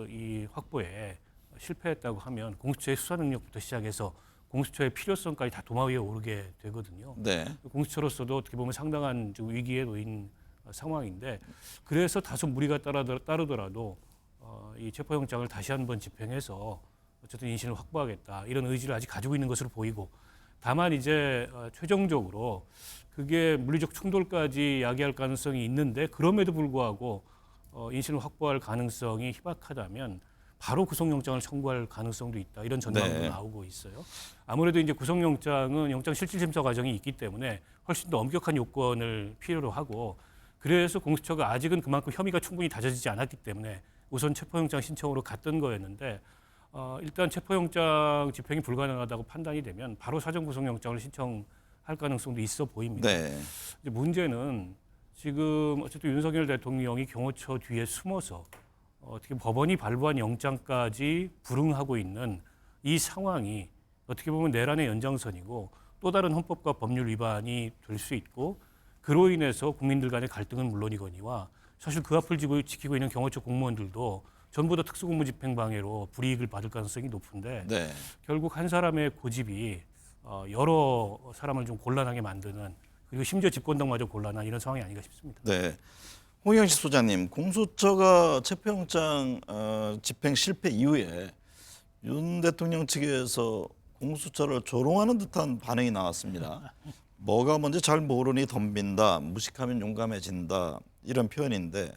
이 확보에 실패했다고 하면 공수처의 수사 능력부터 시작해서 공수처의 필요성까지 다 도마 위에 오르게 되거든요. 네. 공수처로서도 어떻게 보면 상당한 좀 위기에 놓인 상황인데 그래서 다소 무리가 따르더라도 이 체포영장을 다시 한번 집행해서 어쨌든 인신을 확보하겠다 이런 의지를 아직 가지고 있는 것으로 보이고 다만 이제 최종적으로 그게 물리적 충돌까지 야기할 가능성이 있는데 그럼에도 불구하고 인신을 확보할 가능성이 희박하다면 바로 구속영장을 청구할 가능성도 있다 이런 전망도 네. 나오고 있어요. 아무래도 이제 구속영장은 영장 실질심사 과정이 있기 때문에 훨씬 더 엄격한 요건을 필요로 하고 그래서 공수처가 아직은 그만큼 혐의가 충분히 다져지지 않았기 때문에 우선 체포영장 신청으로 갔던 거였는데 일단 체포영장 집행이 불가능하다고 판단이 되면 바로 사전구속영장을 신청할 가능성도 있어 보입니다. 네. 이제 문제는 지금 어쨌든 윤석열 대통령이 경호처 뒤에 숨어서 어떻게 법원이 발부한 영장까지 불응하고 있는 이 상황이 어떻게 보면 내란의 연장선이고 또 다른 헌법과 법률 위반이 될 수 있고 그로 인해서 국민들 간의 갈등은 물론이거니와 사실 그 앞을 지키고 있는 경호처 공무원들도 전부 다 특수공무집행 방해로 불이익을 받을 가능성이 높은데 네. 결국 한 사람의 고집이 여러 사람을 좀 곤란하게 만드는 그리고 심지어 집권당마저 곤란한 이런 상황이 아닌가 싶습니다. 네. 홍영식 소장님, 공수처가 체포영장 집행 실패 이후에 윤 대통령 측에서 공수처를 조롱하는 듯한 반응이 나왔습니다. 뭐가 뭔지 잘 모르니 덤빈다, 무식하면 용감해진다 이런 표현인데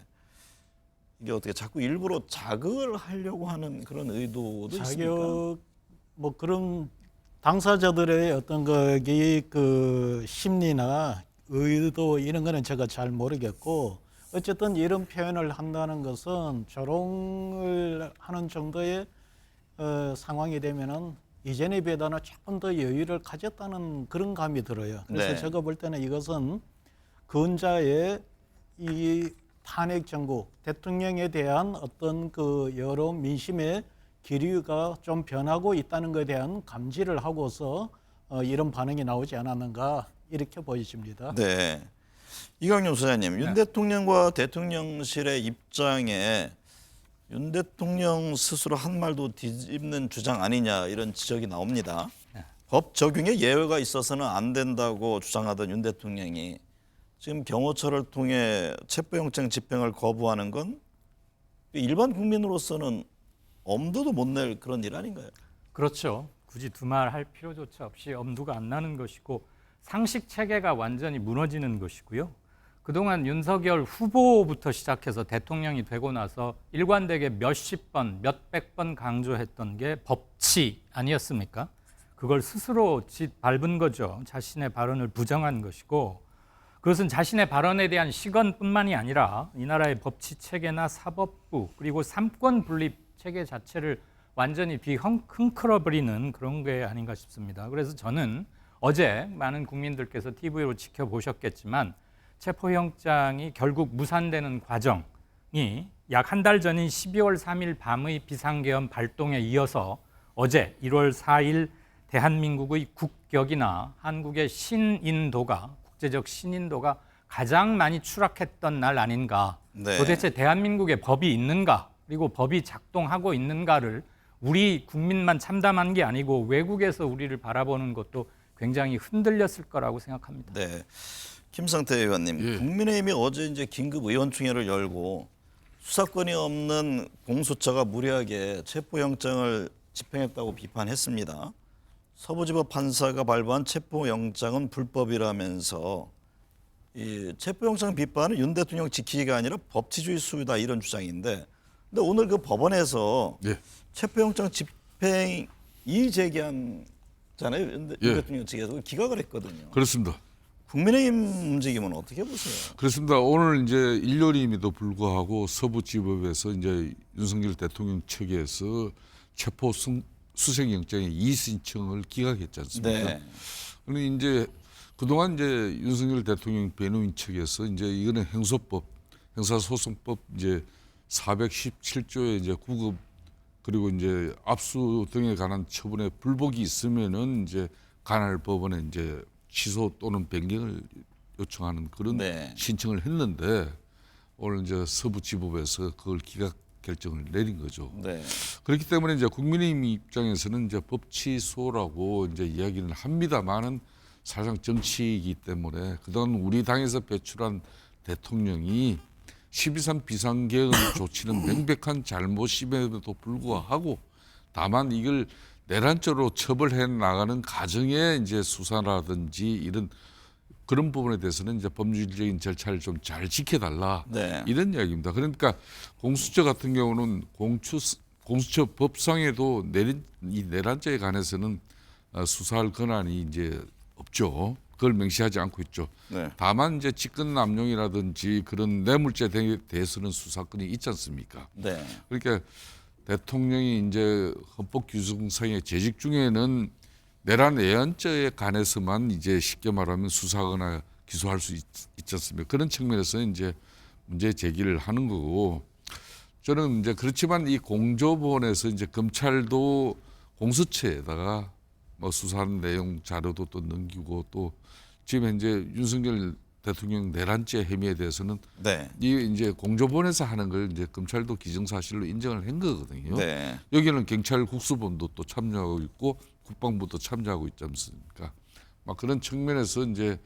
이게 어떻게 자꾸 일부러 자극을 하려고 하는 그런 의도도 있습니까? 뭐 그런 당사자들의 어떤 그 심리나 의도 이런 거는 제가 잘 모르겠고 어쨌든 이런 표현을 한다는 것은 조롱을 하는 정도의 상황이 되면은 이전에 비해서는 조금 더 여유를 가졌다는 그런 감이 들어요. 그래서 네. 제가 볼 때는 이것은 근자의 이 탄핵 정국, 대통령에 대한 어떤 그 여러 민심의 기류가 좀 변하고 있다는 것에 대한 감지를 하고서 이런 반응이 나오지 않았는가 이렇게 보여집니다. 네. 이광용 소장님, 윤 대통령과 대통령실의 입장에 윤 대통령 스스로 한 말도 뒤집는 주장 아니냐 이런 지적이 나옵니다. 법 적용에 예외가 있어서는 안 된다고 주장하던 윤 대통령이 지금 경호처를 통해 체포영장 집행을 거부하는 건 일반 국민으로서는 엄두도 못 낼 그런 일 아닌가요? 그렇죠. 굳이 두말할 필요조차 없이 엄두가 안 나는 것이고 상식 체계가 완전히 무너지는 것이고요. 그동안 윤석열 후보부터 시작해서 대통령이 되고 나서 일관되게 몇십 번, 몇백 번 강조했던 게 법치 아니었습니까? 그걸 스스로 밟은 거죠. 자신의 발언을 부정한 것이고 그것은 자신의 발언에 대한 시건뿐만이 아니라 이 나라의 법치 체계나 사법부 그리고 삼권 분립 체계 자체를 완전히 흔들어버리는 그런 게 아닌가 싶습니다. 그래서 저는 어제 많은 국민들께서 TV로 지켜보셨겠지만 체포영장이 결국 무산되는 과정이 약 한 달 전인 12월 3일 밤의 비상계엄 발동에 이어서 어제 1월 4일 대한민국의 국격이나 한국의 신인도가 국제적 신인도가 가장 많이 추락했던 날 아닌가. 네. 도대체 대한민국에 법이 있는가 그리고 법이 작동하고 있는가를 우리 국민만 참담한 게 아니고 외국에서 우리를 바라보는 것도 굉장히 흔들렸을 거라고 생각합니다. 네. 김상태 의원님, 예. 국민의힘이 어제 이제 긴급 의원총회를 열고 수사권이 없는 공수처가 무리하게 체포영장을 집행했다고 비판했습니다. 서부지법 판사가 발부한 체포영장은 불법이라면서 이 체포영장 비판은 윤 대통령 지키기가 아니라 법치주의 수유다 이런 주장인데, 근데 오늘 그 법원에서 예. 체포영장 집행 이의 제기한잖아요. 윤 예. 대통령 측에서 기각을 했거든요. 그렇습니다. 국민의힘 움직임은 어떻게 보세요? 그렇습니다. 오늘 이제 일요일임에도 불구하고 서부지법에서 이제 윤석열 대통령 측에서 체포 수색영장의 이의신청을 기각했지 않습니까? 네. 그런데 이제 그동안 이제 윤석열 대통령 변호인 측에서 이제 이거는 행소법, 형사소송법 이제 417조의 이제 구급 그리고 이제 압수 등에 관한 처분에 불복이 있으면은 이제 관할 법원에 이제 취소 또는 변경을 요청하는 그런 네. 신청을 했는데 오늘 이제 서부지법에서 그걸 기각 결정을 내린 거죠. 네. 그렇기 때문에 이제 국민의힘 입장에서는 이제 법치소라고 이제 이야기는 합니다만은 사실상 정치이기 때문에 그동안 우리 당에서 배출한 대통령이 12.3 비상계엄 조치는 명백한 잘못임에도 불구하고 다만 이걸 내란죄로 처벌해 나가는 과정에 이제 수사라든지 이런 그런 부분에 대해서는 이제 법률적인 절차를 좀 잘 지켜달라 네. 이런 이야기입니다. 그러니까 공수처 같은 경우는 공수처 법상에도 이 내란죄에 관해서는 수사할 권한이 이제 없죠. 그걸 명시하지 않고 있죠. 네. 다만 이제 직권남용이라든지 그런 뇌물죄 등에 대해서는 수사권이 있지 않습니까? 네. 그러니까 대통령이 이제 헌법 규정상의 재직 중에는 내란 외환죄에 관해서만 이제 쉽게 말하면 수사하거나 기소할 수 있지 않습니까? 그런 측면에서 이제 문제 제기를 하는 거고 저는 이제 그렇지만 이 공조본에서 이제 검찰도 공수처에다가 뭐 수사하는 내용 자료도 또 넘기고 또 지금 현재 윤석열 대통령 내란죄 혐의에 대해서는 네. 이 이제 공조본에서 하는 걸 이제 검찰도 기정사실로 인정을 한 거거든요. 네. 여기는 경찰 국수본도 또 참여하고 있고 국방부도 참여하고 있지 않습니까? 막 그런 측면에서 이제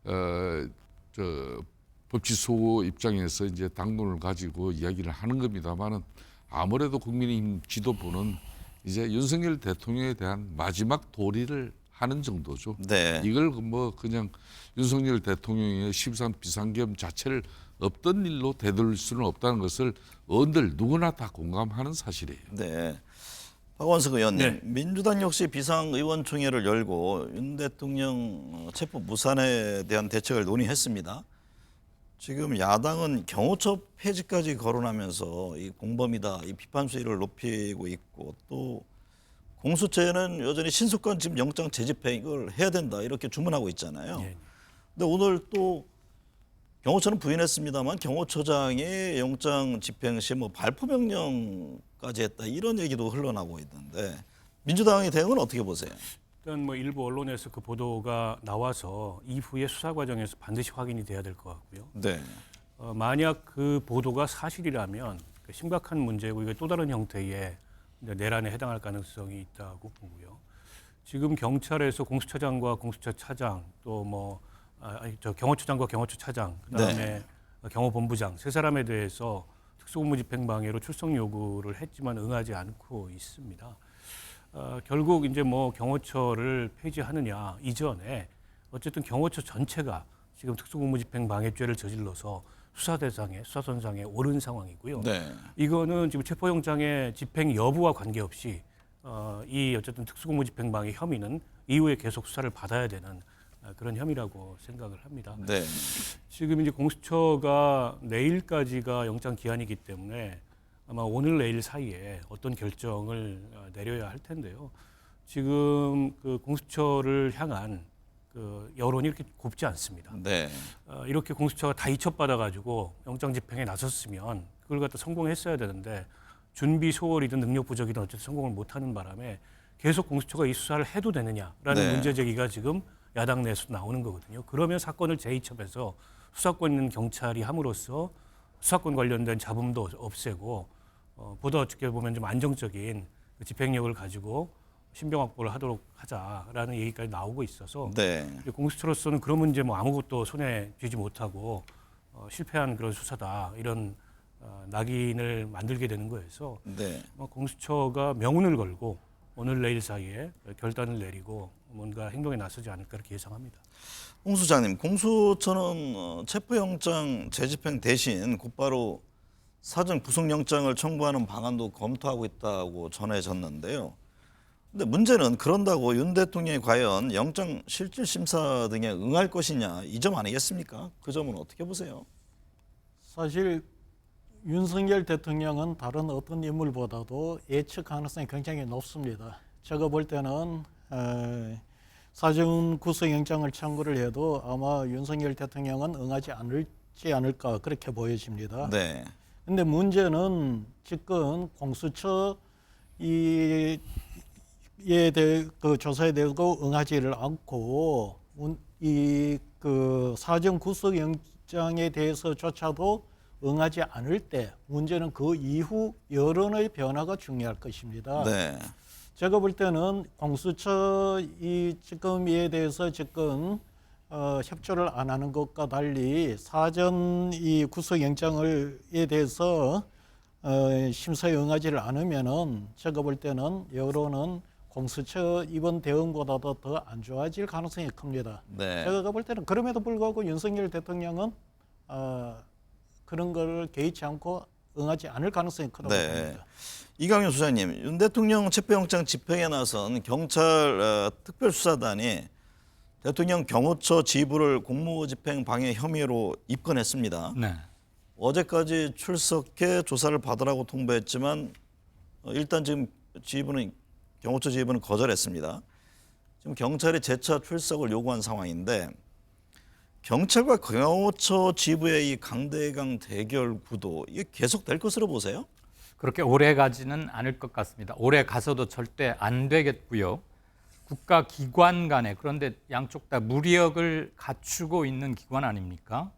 저 법치소 입장에서 이제 당론을 가지고 이야기를 하는 겁니다만은 아무래도 국민의힘 지도부는 이제 윤석열 대통령에 대한 마지막 도리를 하는 정도죠. 네. 이걸 뭐 그냥 윤석열 대통령의 13 비상계엄 자체를 없던 일로 되돌릴 수는 없다는 것을 의원들 누구나 다 공감하는 사실이에요. 네. 박원석 의원님, 네. 민주당 역시 비상의원총회를 열고 윤 대통령 체포 무산에 대한 대책을 논의했습니다. 지금 야당은 경호처 폐지까지 거론하면서 이 공범이다, 이 비판 수위를 높이고 있고 또 공수처에는 여전히 신속한 지금 영장 재집행 이걸 해야 된다 이렇게 주문하고 있잖아요. 네. 근데 오늘 또 경호처는 부인했습니다만 경호처장이 영장 집행 시 뭐 발포 명령까지 했다 이런 얘기도 흘러나오고 있는데 민주당의 대응은 어떻게 보세요? 일단 뭐 일부 언론에서 그 보도가 나와서 이후에 수사 과정에서 반드시 확인이 돼야 될 것 같고요. 네. 만약 그 보도가 사실이라면 그 심각한 문제고 이게 또 다른 형태의 내란에 해당할 가능성이 있다고 보고요. 지금 경찰에서 공수처장과 공수처 차장 또 뭐 경호처장과 경호처 차장 그다음에 네. 경호본부장 세 사람에 대해서 특수공무집행방해로 출석 요구를 했지만 응하지 않고 있습니다. 결국 이제 뭐 경호처를 폐지하느냐 이전에 어쨌든 경호처 전체가 지금 특수공무집행방해죄를 저질러서 수사선상에 오른 상황이고요. 네. 이거는 지금 체포영장의 집행 여부와 관계없이 이 어쨌든 특수공무집행방해 혐의는 이후에 계속 수사를 받아야 되는 그런 혐의라고 생각을 합니다. 네. 지금 이제 공수처가 내일까지가 영장 기한이기 때문에 아마 오늘 내일 사이에 어떤 결정을 내려야 할 텐데요. 지금 그 공수처를 향한 그 여론이 이렇게 곱지 않습니다. 네. 이렇게 공수처가 다 이첩받아가지고 영장 집행에 나섰으면 그걸 갖다 성공했어야 되는데 준비 소홀이든 능력 부족이든 어쨌든 성공을 못하는 바람에 계속 공수처가 이 수사를 해도 되느냐라는 네. 문제 제기가 지금 야당 내에서 나오는 거거든요. 그러면 사건을 재이첩해서 수사권 있는 경찰이 함으로써 수사권 관련된 잡음도 없애고 보다 어떻게 보면 좀 안정적인 그 집행력을 가지고 신병 확보를 하도록 하자라는 얘기까지 나오고 있어서 네. 공수처로서는 그런 문제 뭐 아무것도 손에 쥐지 못하고 실패한 그런 수사다 이런 낙인을 만들게 되는 거여서 네. 공수처가 명운을 걸고 오늘 내일 사이에 결단을 내리고 뭔가 행동에 나서지 않을까 이렇게 예상합니다. 홍 수장님, 공수처는 체포영장 재집행 대신 곧바로 사전 구속영장을 청구하는 방안도 검토하고 있다고 전해졌는데요. 근데 문제는 그런다고 윤 대통령이 과연 영장 실질 심사 등에 응할 것이냐 이 점 아니겠습니까? 그 점은 어떻게 보세요? 사실 윤석열 대통령은 다른 어떤 인물보다도 예측 가능성이 굉장히 높습니다. 제가 볼 때는 사전 구속영장을 청구를 해도 아마 윤석열 대통령은 응하지 않을까 그렇게 보여집니다. 네. 근데 문제는 지금 공수처 그 조사에 대고 응하지를 않고 이 그 사전 구속영장에 대해서조차도 응하지 않을 때 문제는 그 이후 여론의 변화가 중요할 것입니다. 네. 제가 볼 때는 공수처 지금에 대해서 지금 협조를 안 하는 것과 달리 사전 이 구속영장에 대해서 심사에 응하지를 않으면은 제가 볼 때는 여론은 공수처 이번 대응보다도 더 안 좋아질 가능성이 큽니다. 네. 제가 볼 때는 그럼에도 불구하고 윤석열 대통령은 그런 걸 개의치 않고 응하지 않을 가능성이 크다고 네. 봅니다. 이강윤 수장님, 윤 대통령 체포영장 집행에 나선 경찰 특별수사단이 대통령 경호처 지부를 공무집행 방해 혐의로 입건했습니다. 네. 어제까지 출석해 조사를 받으라고 통보했지만 일단 지금 경호처 지부는 거절했습니다. 지금 경찰이 재차 출석을 요구한 상황인데 경찰과 경호처 지부의 이 강대강 대결 구도 이게 계속될 것으로 보세요? 그렇게 오래 가지는 않을 것 같습니다. 오래 가서도 절대 안 되겠고요. 국가 기관 간에 그런데 양쪽 다 무력을 갖추고 있는 기관 아닙니까?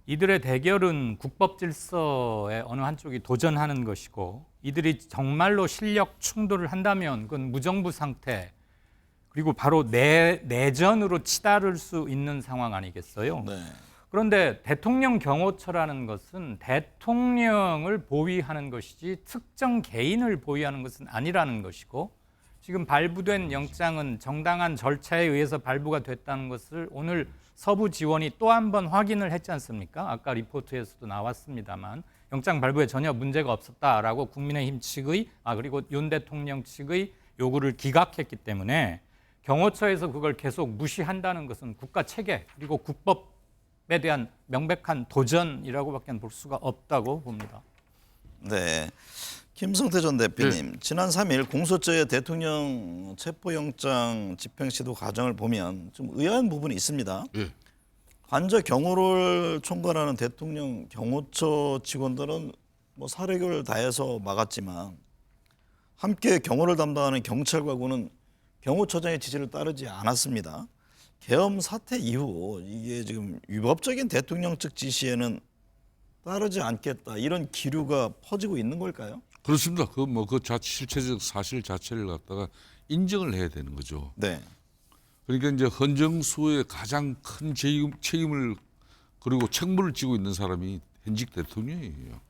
이들의 대결은 국법 질서에 어느 한쪽이 도전하는 것이고 이들이 정말로 실력 충돌을 한다면 그건 무정부 상태 그리고 바로 내전으로 치달을 수 있는 상황 아니겠어요? 네. 그런데 대통령 경호처라는 것은 대통령을 보위하는 것이지 특정 개인을 보위하는 것은 아니라는 것이고 지금 발부된 영장은 정당한 절차에 의해서 발부가 됐다는 것을 오늘 서부지원이 또 한 번 확인을 했지 않습니까? 아까 리포트에서도 나왔습니다만 영장 발부에 전혀 문제가 없었다라고 국민의힘 측의 그리고 윤 대통령 측의 요구를 기각했기 때문에 경호처에서 그걸 계속 무시한다는 것은 국가 체계 그리고 국법에 대한 명백한 도전이라고밖에 볼 수가 없다고 봅니다. 네. 김성태 전 대표님, 지난 3일 공소처의 대통령 체포영장 집행 시도 과정을 보면 좀 의아한 부분이 있습니다. 예. 관저 경호를 총괄하는 대통령 경호처 직원들은 뭐 사력을 다해서 막았지만 함께 경호를 담당하는 경찰과군은 경호처장의 지시를 따르지 않았습니다. 계엄 사태 이후 이게 지금 위법적인 대통령 측 지시에는 따르지 않겠다 이런 기류가 퍼지고 있는 걸까요? 그렇습니다. 그 실체적 사실 자체를 갖다가 인정을 해야 되는 거죠. 네. 그러니까 이제 헌정수의 가장 큰 책임을 그리고 책무를 지고 있는 사람이 현직 대통령이에요.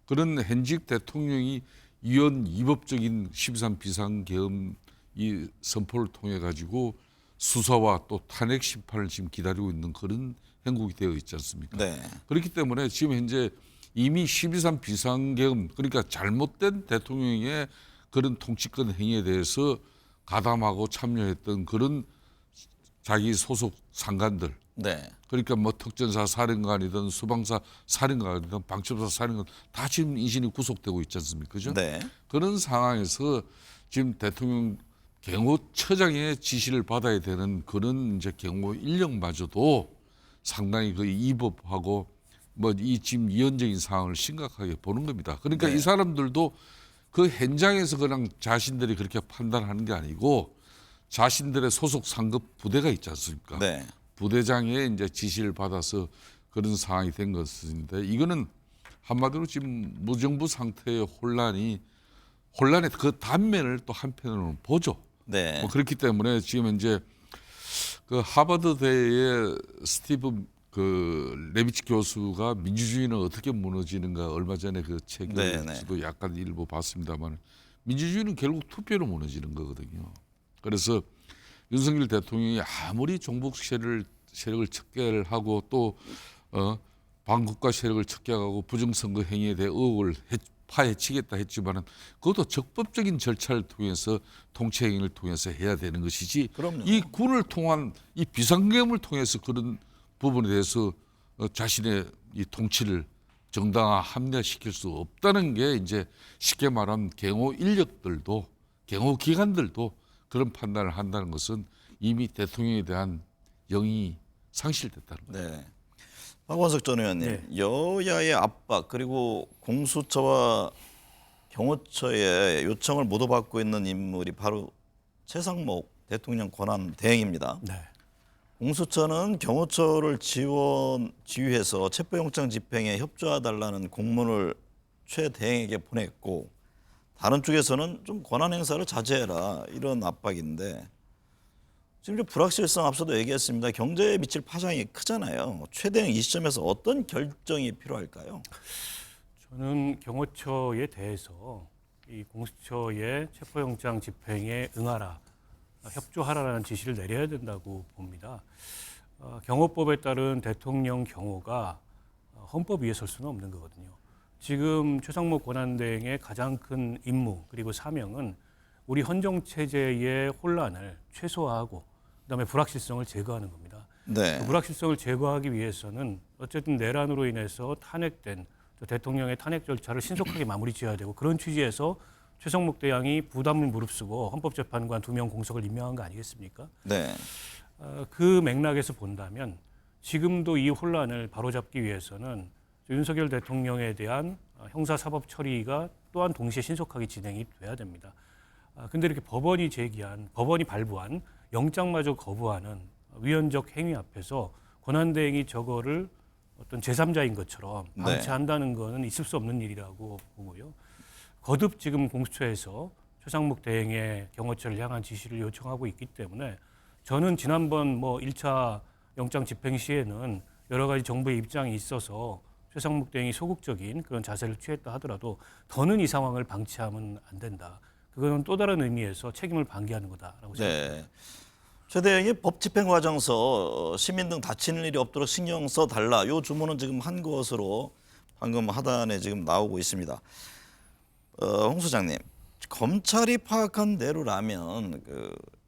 그런 현직 대통령이 이원 이법적인 12.3 비상계엄 이 선포를 통해 가지고 수사와 또 탄핵 심판을 지금 기다리고 있는 그런 행국이 되어 있지 않습니까? 네. 그렇기 때문에 지금 현재 이미 12.3 비상계엄 그러니까 잘못된 대통령의 그런 통치권 행위에 대해서 가담하고 참여했던 그런 자기 소속 상관들 네. 그러니까 뭐 특전사 사령관이든 수방사 사령관이든 방첩사 사령관 다 지금 인신이 구속되고 있지 않습니까? 그죠? 네. 그런 상황에서 지금 대통령 경호처장의 지시를 받아야 되는 그런 이제 경호 인력마저도 상당히 그 위법하고 뭐 이 지금 이원적인 상황을 심각하게 보는 겁니다. 그러니까 네. 이 사람들도 그 현장에서 그냥 자신들이 그렇게 판단하는 게 아니고 자신들의 소속 상급 부대가 있지 않습니까? 네. 부대장의 이제 지시를 받아서 그런 상황이 된 것인데 이거는 한마디로 지금 무정부 상태의 혼란의 그 단면을 또 한편으로는 보죠. 네. 뭐 그렇기 때문에 지금 이제 그 하버드대의 스티브 그 레비치 교수가 민주주의는 어떻게 무너지는가 얼마 전에 그 책을 네, 네. 저도 약간 일부 봤습니다만 민주주의는 결국 투표로 무너지는 거거든요. 그래서 윤석열 대통령이 아무리 종북 세력을 척결하고 또 반국가 세력을 척결하고 부정선거 행위에 대해 의혹을 파헤치겠다 했지만은 그것도 적법적인 절차를 통해서 통치 행위를 통해서 해야 되는 것이지 그럼요. 이 군을 통한 이 비상계엄을 통해서 그런 부분에 대해서 자신의 이 통치를 정당화 합리화시킬 수 없다는 게 이제 쉽게 말하면 경호 인력들도 경호 기관들도 그런 판단을 한다는 것은 이미 대통령에 대한 영이 상실됐다는 거죠. 네. 박원석 전 의원님, 네. 여야의 압박 그리고 공수처와 경호처의 요청을 모두 받고 있는 인물이 바로 최상목 대통령 권한 대행입니다. 네. 공수처는 경호처를 지휘해서 체포영장 집행에 협조해달라는 공문을 최 대행에게 보냈고 다른 쪽에서는 좀 권한 행사를 자제해라 이런 압박인데 지금 좀 불확실성 앞서도 얘기했습니다. 경제에 미칠 파장이 크잖아요. 최 대행 이 시점에서 어떤 결정이 필요할까요? 저는 경호처에 대해서 이 공수처의 체포영장 집행에 응하라, 협조하라라는 지시를 내려야 된다고 봅니다. 경호법에 따른 대통령 경호가 헌법 위에 설 수는 없는 거거든요. 지금 최상목 권한대행의 가장 큰 임무 그리고 사명은 우리 헌정체제의 혼란을 최소화하고 그다음에 불확실성을 제거하는 겁니다. 네. 그 불확실성을 제거하기 위해서는 어쨌든 내란으로 인해서 탄핵된 대통령의 탄핵 절차를 신속하게 마무리 지어야 되고 그런 취지에서 최상목 대행이 부담을 무릅쓰고 헌법재판관 2명 공석을 임명한 거 아니겠습니까? 네. 그 맥락에서 본다면 지금도 이 혼란을 바로잡기 위해서는 윤석열 대통령에 대한 형사사법 처리가 또한 동시에 신속하게 진행이 돼야 됩니다. 근데 이렇게 법원이 발부한 영장마저 거부하는 위헌적 행위 앞에서 권한대행이 저거를 어떤 제3자인 것처럼 네. 방치한다는 것은 있을 수 없는 일이라고 보고요. 거듭 지금 공수처에서 최상목 대행의 경호처를 향한 지시를 요청하고 있기 때문에 저는 지난번 1차 영장 집행 시에는 여러 가지 정부의 입장이 있어서 최상목 대행이 소극적인 그런 자세를 취했다 하더라도 더는 이 상황을 방치하면 안 된다. 그거는 또 다른 의미에서 책임을 방기하는 거다라고 생각합니다. 네. 최 대행이 법 집행 과정에서 시민 등 다치는 일이 없도록 신경 써 달라. 요 주문은 지금 한 것으로 방금 하단에 지금 나오고 있습니다. 홍 소장님, 검찰이 파악한 대로라면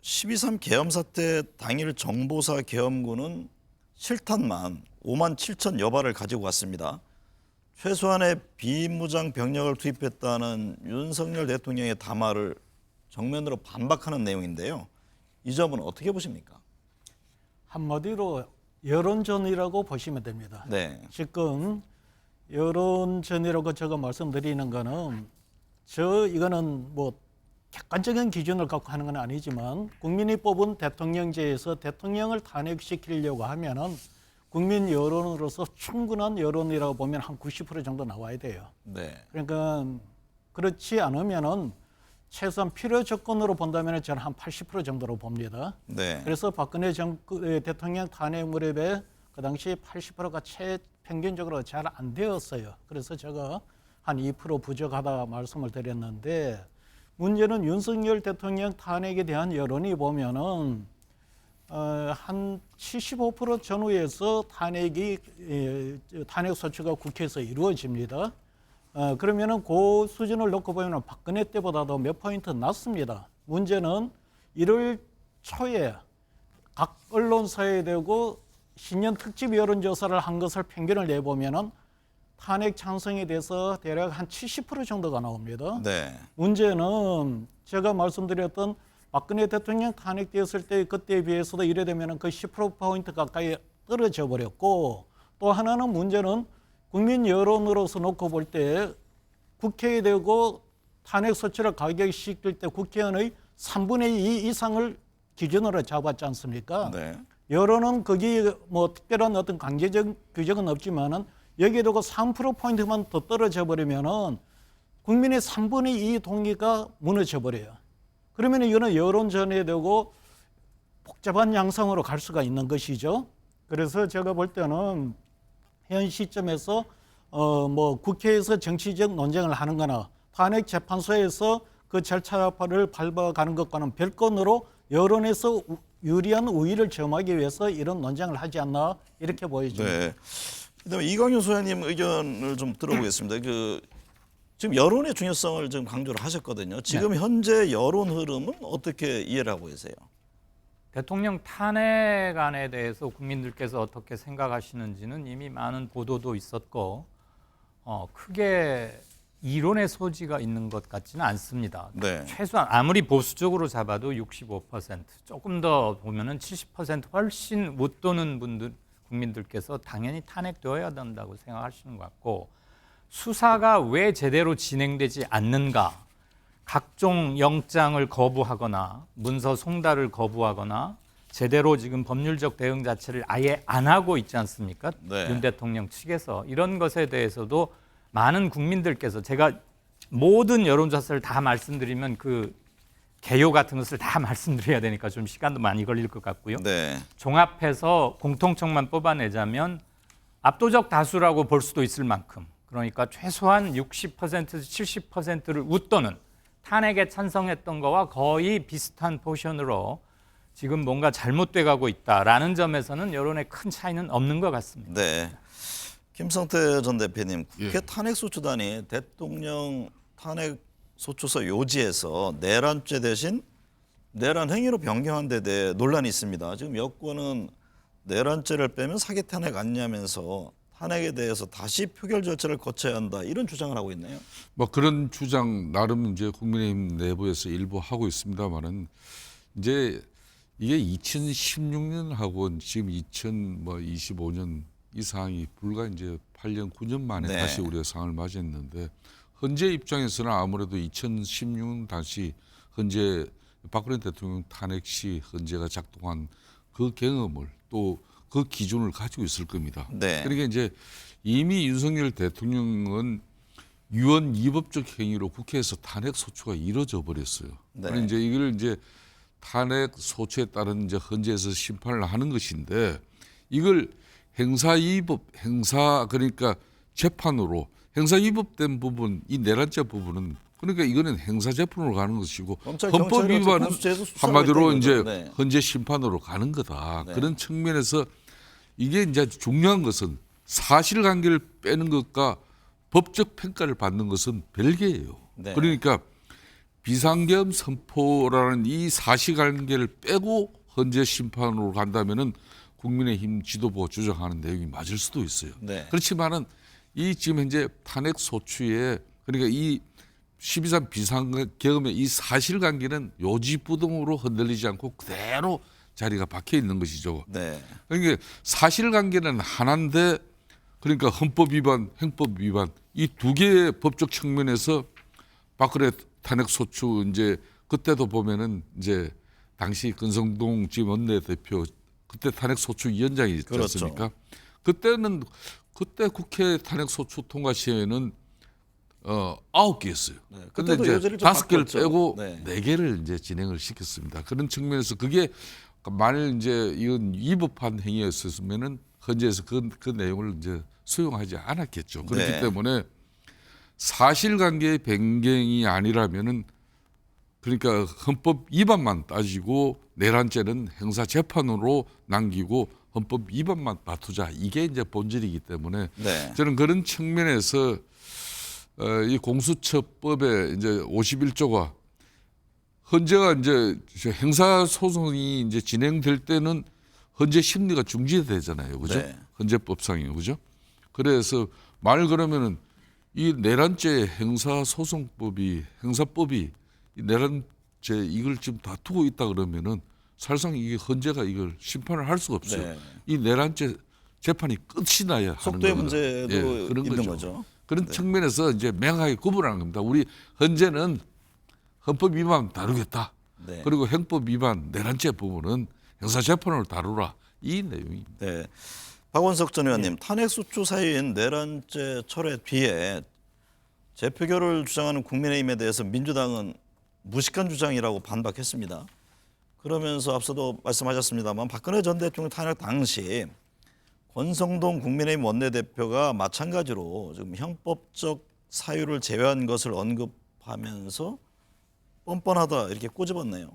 12.3 계엄 사태 당일 정보사 계엄군은 실탄만 5만 7천 여발을 가지고 왔습니다. 최소한의 비무장 병력을 투입했다는 윤석열 대통령의 담화를 정면으로 반박하는 내용인데요. 이 점은 어떻게 보십니까? 한마디로 여론전이라고 보시면 됩니다. 네. 지금 여론전이라고 제가 말씀드리는 거는 이거는 객관적인 기준을 갖고 하는 건 아니지만 국민이 뽑은 대통령제에서 대통령을 탄핵시키려고 하면은 국민 여론으로서 충분한 여론이라고 보면 한 90% 정도 나와야 돼요. 네. 그러니까 그렇지 않으면은 최소한 필요 조건으로 본다면 저는 한 80% 정도로 봅니다. 네. 그래서 박근혜 대통령 탄핵 무렵에 그 당시 80%가 평균적으로 잘 안 되었어요. 그래서 제가 한 2% 부족하다 말씀을 드렸는데 문제는 윤석열 대통령 탄핵에 대한 여론이 보면은 한 75% 전후에서 탄핵 소추가 국회에서 이루어집니다. 그러면은 그 수준을 놓고 보면 박근혜 때보다도 몇 포인트 낮습니다. 문제는 1월 초에 각 언론사에 대고 신년 특집 여론조사를 한 것을 평균을 내보면은 탄핵 찬성에 대해서 대략 한 70% 정도가 나옵니다. 네. 문제는 제가 말씀드렸던 박근혜 대통령 탄핵되었을 때 그때에 비해서도 이래 되면은 그 10%포인트 가까이 떨어져 버렸고 또 하나는 문제는 국민 여론으로서 놓고 볼 때 국회에 대고 탄핵 소추를 가결시킬 때 국회의원의 3분의 2 이상을 기준으로 잡았지 않습니까? 네. 여론은 거기 뭐 특별한 어떤 강제적 규정은 없지만은 여기에 두고 3%포인트만 더 떨어져 버리면은 국민의 3분의 2 동의가 무너져 버려요. 그러면 이거는 여론전에 되고 복잡한 양상으로 갈 수가 있는 것이죠. 그래서 제가 볼 때는 현 시점에서 뭐 국회에서 정치적 논쟁을 하는 거나 탄핵 재판소에서 그 절차를 밟아가는 것과는 별건으로 여론에서 유리한 우위를 점하기 위해서 이런 논쟁을 하지 않나 이렇게 보여집니다. 네. 그다음에 이광윤 소장님 의견을 좀 들어보겠습니다. 지금 여론의 중요성을 좀 강조를 하셨거든요. 지금 현재 여론 흐름은 어떻게 이해를 하고 계세요? 대통령 탄핵안에 대해서 국민들께서 어떻게 생각하시는지는 이미 많은 보도도 있었고 크게 이론의 소지가 있는 것 같지는 않습니다. 네. 최소한 아무리 보수적으로 잡아도 65%, 조금 더 보면은 70% 훨씬 못 도는 분들 국민들께서 당연히 탄핵되어야 된다고 생각하시는 것 같고 수사가 왜 제대로 진행되지 않는가? 각종 영장을 거부하거나 문서 송달을 거부하거나 제대로 지금 법률적 대응 자체를 아예 안 하고 있지 않습니까? 네. 윤 대통령 측에서 이런 것에 대해서도 많은 국민들께서 제가 모든 여론조사를 다 말씀드리면 그 개요 같은 것을 다 말씀드려야 되니까 좀 시간도 많이 걸릴 것 같고요. 네. 종합해서 공통점만 뽑아내자면 압도적 다수라고 볼 수도 있을 만큼 그러니까 최소한 60%에서 70%를 웃도는 탄핵에 찬성했던 거와 거의 비슷한 포션으로 지금 뭔가 잘못돼 가고 있다라는 점에서는 여론에 큰 차이는 없는 것 같습니다. 네. 김성태 전 대표님, 국회 예. 탄핵소추단이 대통령 탄핵소추서 요지에서 내란죄 대신 내란 행위로 변경한 데 대해 논란이 있습니다. 지금 여권은 내란죄를 빼면 사기 탄핵 아니냐면서 탄핵에 대해서 다시 표결 절차를 거쳐야 한다 이런 주장을 하고 있네요. 뭐 그런 주장 나름 이제 국민의힘 내부에서 일부 하고 있습니다만은 이제 이게 2016년하고 지금 2025년 이 상황이 불과 이제 8년 9년 만에 네. 다시 우리가 상황을 맞이했는데 현재 입장에서는 아무래도 2016년 당시 현재 박근혜 대통령 탄핵 시 헌재가 작동한 그 경험을 또 그 기준을 가지고 있을 겁니다. 네. 그러니까 이제 이미 윤석열 대통령은 유언 위법적 행위로 국회에서 탄핵 소추가 이루어져 버렸어요. 네. 그래서 이제 이걸 이제 탄핵 소추에 따른 이제 헌재에서 심판을 하는 것인데 이걸 그러니까 재판으로 행사 위법된 부분 이 내란죄 부분은 그러니까 이거는 행사 재판으로 가는 것이고 검찰, 헌법 경찰이 위반은 공수처에서 수사를 한마디로 했다는 이제 거죠. 네. 헌재 심판으로 가는 거다. 네. 그런 측면에서 이게 이제 중요한 것은 사실관계를 빼는 것과 법적 평가를 받는 것은 별개예요. 네. 그러니까 비상계엄 선포라는 이 사실관계를 빼고 헌재 심판으로 간다면은 국민의힘 지도부가 주장하는 내용이 맞을 수도 있어요. 네. 그렇지만은 이 지금 현재 탄핵 소추에 그러니까 이 12.3 비상계엄의 이 사실관계는 요지부동으로 흔들리지 않고 그대로 자리가 박혀 있는 것이죠. 네. 그러니까 사실관계는 하나인데 그러니까 헌법 위반, 행법 위반 이 두 개의 법적 측면에서 박근혜 탄핵 소추 이제 그때도 보면은 이제 당시 권성동 지금 원내대표 그때 탄핵 소추 위원장이 있지 그렇죠. 않습니까? 그때 국회 탄핵 소추 통과 시에는 9개였어요. 네, 근데 그때도 이제 요지를 좀 5개를 바꿨죠. 빼고 네. 4개를 이제 진행을 시켰습니다. 그런 측면에서 그게 만일 이제 이건 위법한 행위였으면은 헌재에서 그 내용을 이제 수용하지 않았겠죠. 그렇기 네. 때문에 사실관계의 변경이 아니라면은 그러니까 헌법 위반만 따지고 내란죄는 형사재판으로 남기고 헌법 위반만 다투자 이게 이제 본질이기 때문에 네. 저는 그런 측면에서 이 공수처법의 이제 51조가 헌재가 이제 형사소송이 이제 진행될 때는 헌재 심리가 중지되잖아요, 그죠? 네. 헌재법상이요, 그죠? 그래서 말 그러면은 이 내란죄 형사소송법이 이 내란죄 이걸 지금 다투고 있다 그러면은 사실상 이게 헌재가 이걸 심판을 할 수가 없어요. 네. 이 내란죄 재판이 끝이 나야 하는 속도의 거거든요. 문제도 그런 있는 거죠. 거죠. 그런 네. 측면에서 이제 명확하게 구분하는 겁니다. 우리 헌재는 헌법 위반 다루겠다. 네. 그리고 형법 위반 내란죄 부분은 형사재판으로 다루라. 이 내용입니다. 네. 박원석 전 의원님, 탄핵소추 사유인 내란죄 철회 뒤에 재표결을 주장하는 국민의힘에 대해서 민주당은 무식한 주장이라고 반박했습니다. 그러면서 앞서도 말씀하셨습니다만 박근혜 전 대통령 탄핵 당시 권성동 국민의힘 원내대표가 마찬가지로 지금 형법적 사유를 제외한 것을 언급하면서 뻔뻔하다 이렇게 꼬집었네요.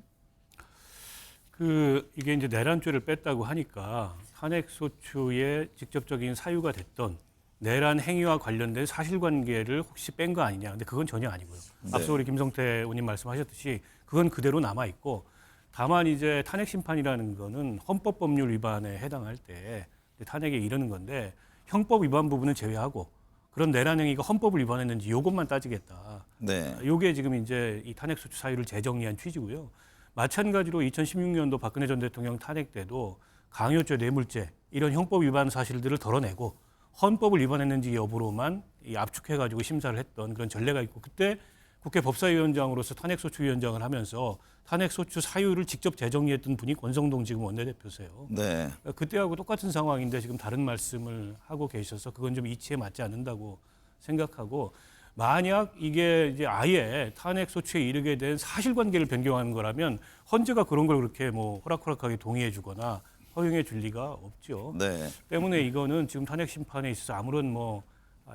이게 이제 내란죄를 뺐다고 하니까 탄핵소추의 직접적인 사유가 됐던 내란 행위와 관련된 사실관계를 혹시 뺀 거 아니냐. 근데 그건 전혀 아니고요. 네. 앞서 우리 김성태 의원님 말씀하셨듯이 그건 그대로 남아 있고 다만 이제 탄핵 심판이라는 거는 헌법 법률 위반에 해당할 때 탄핵에 이르는 건데 형법 위반 부분은 제외하고 그런 내란 행위가 헌법을 위반했는지 이것만 따지겠다. 네. 이게 지금 이제 이 탄핵소추 사유를 재정리한 취지고요. 마찬가지로 2016년도 박근혜 전 대통령 탄핵 때도 강요죄, 뇌물죄 이런 형법 위반 사실들을 덜어내고 헌법을 위반했는지 여부로만 압축해가지고 심사를 했던 그런 전례가 있고 그때 국회 법사위원장으로서 탄핵소추위원장을 하면서 탄핵소추 사유를 직접 재정리했던 분이 권성동 지금 원내대표세요. 네. 그때하고 똑같은 상황인데 지금 다른 말씀을 하고 계셔서 그건 좀 이치에 맞지 않는다고 생각하고 만약 이게 이제 아예 탄핵소추에 이르게 된 사실관계를 변경하는 거라면 헌재가 그런 걸 그렇게 뭐 호락호락하게 동의해주거나 허용해 줄 리가 없죠. 네. 때문에 이거는 지금 탄핵 심판에 있어서 아무런 뭐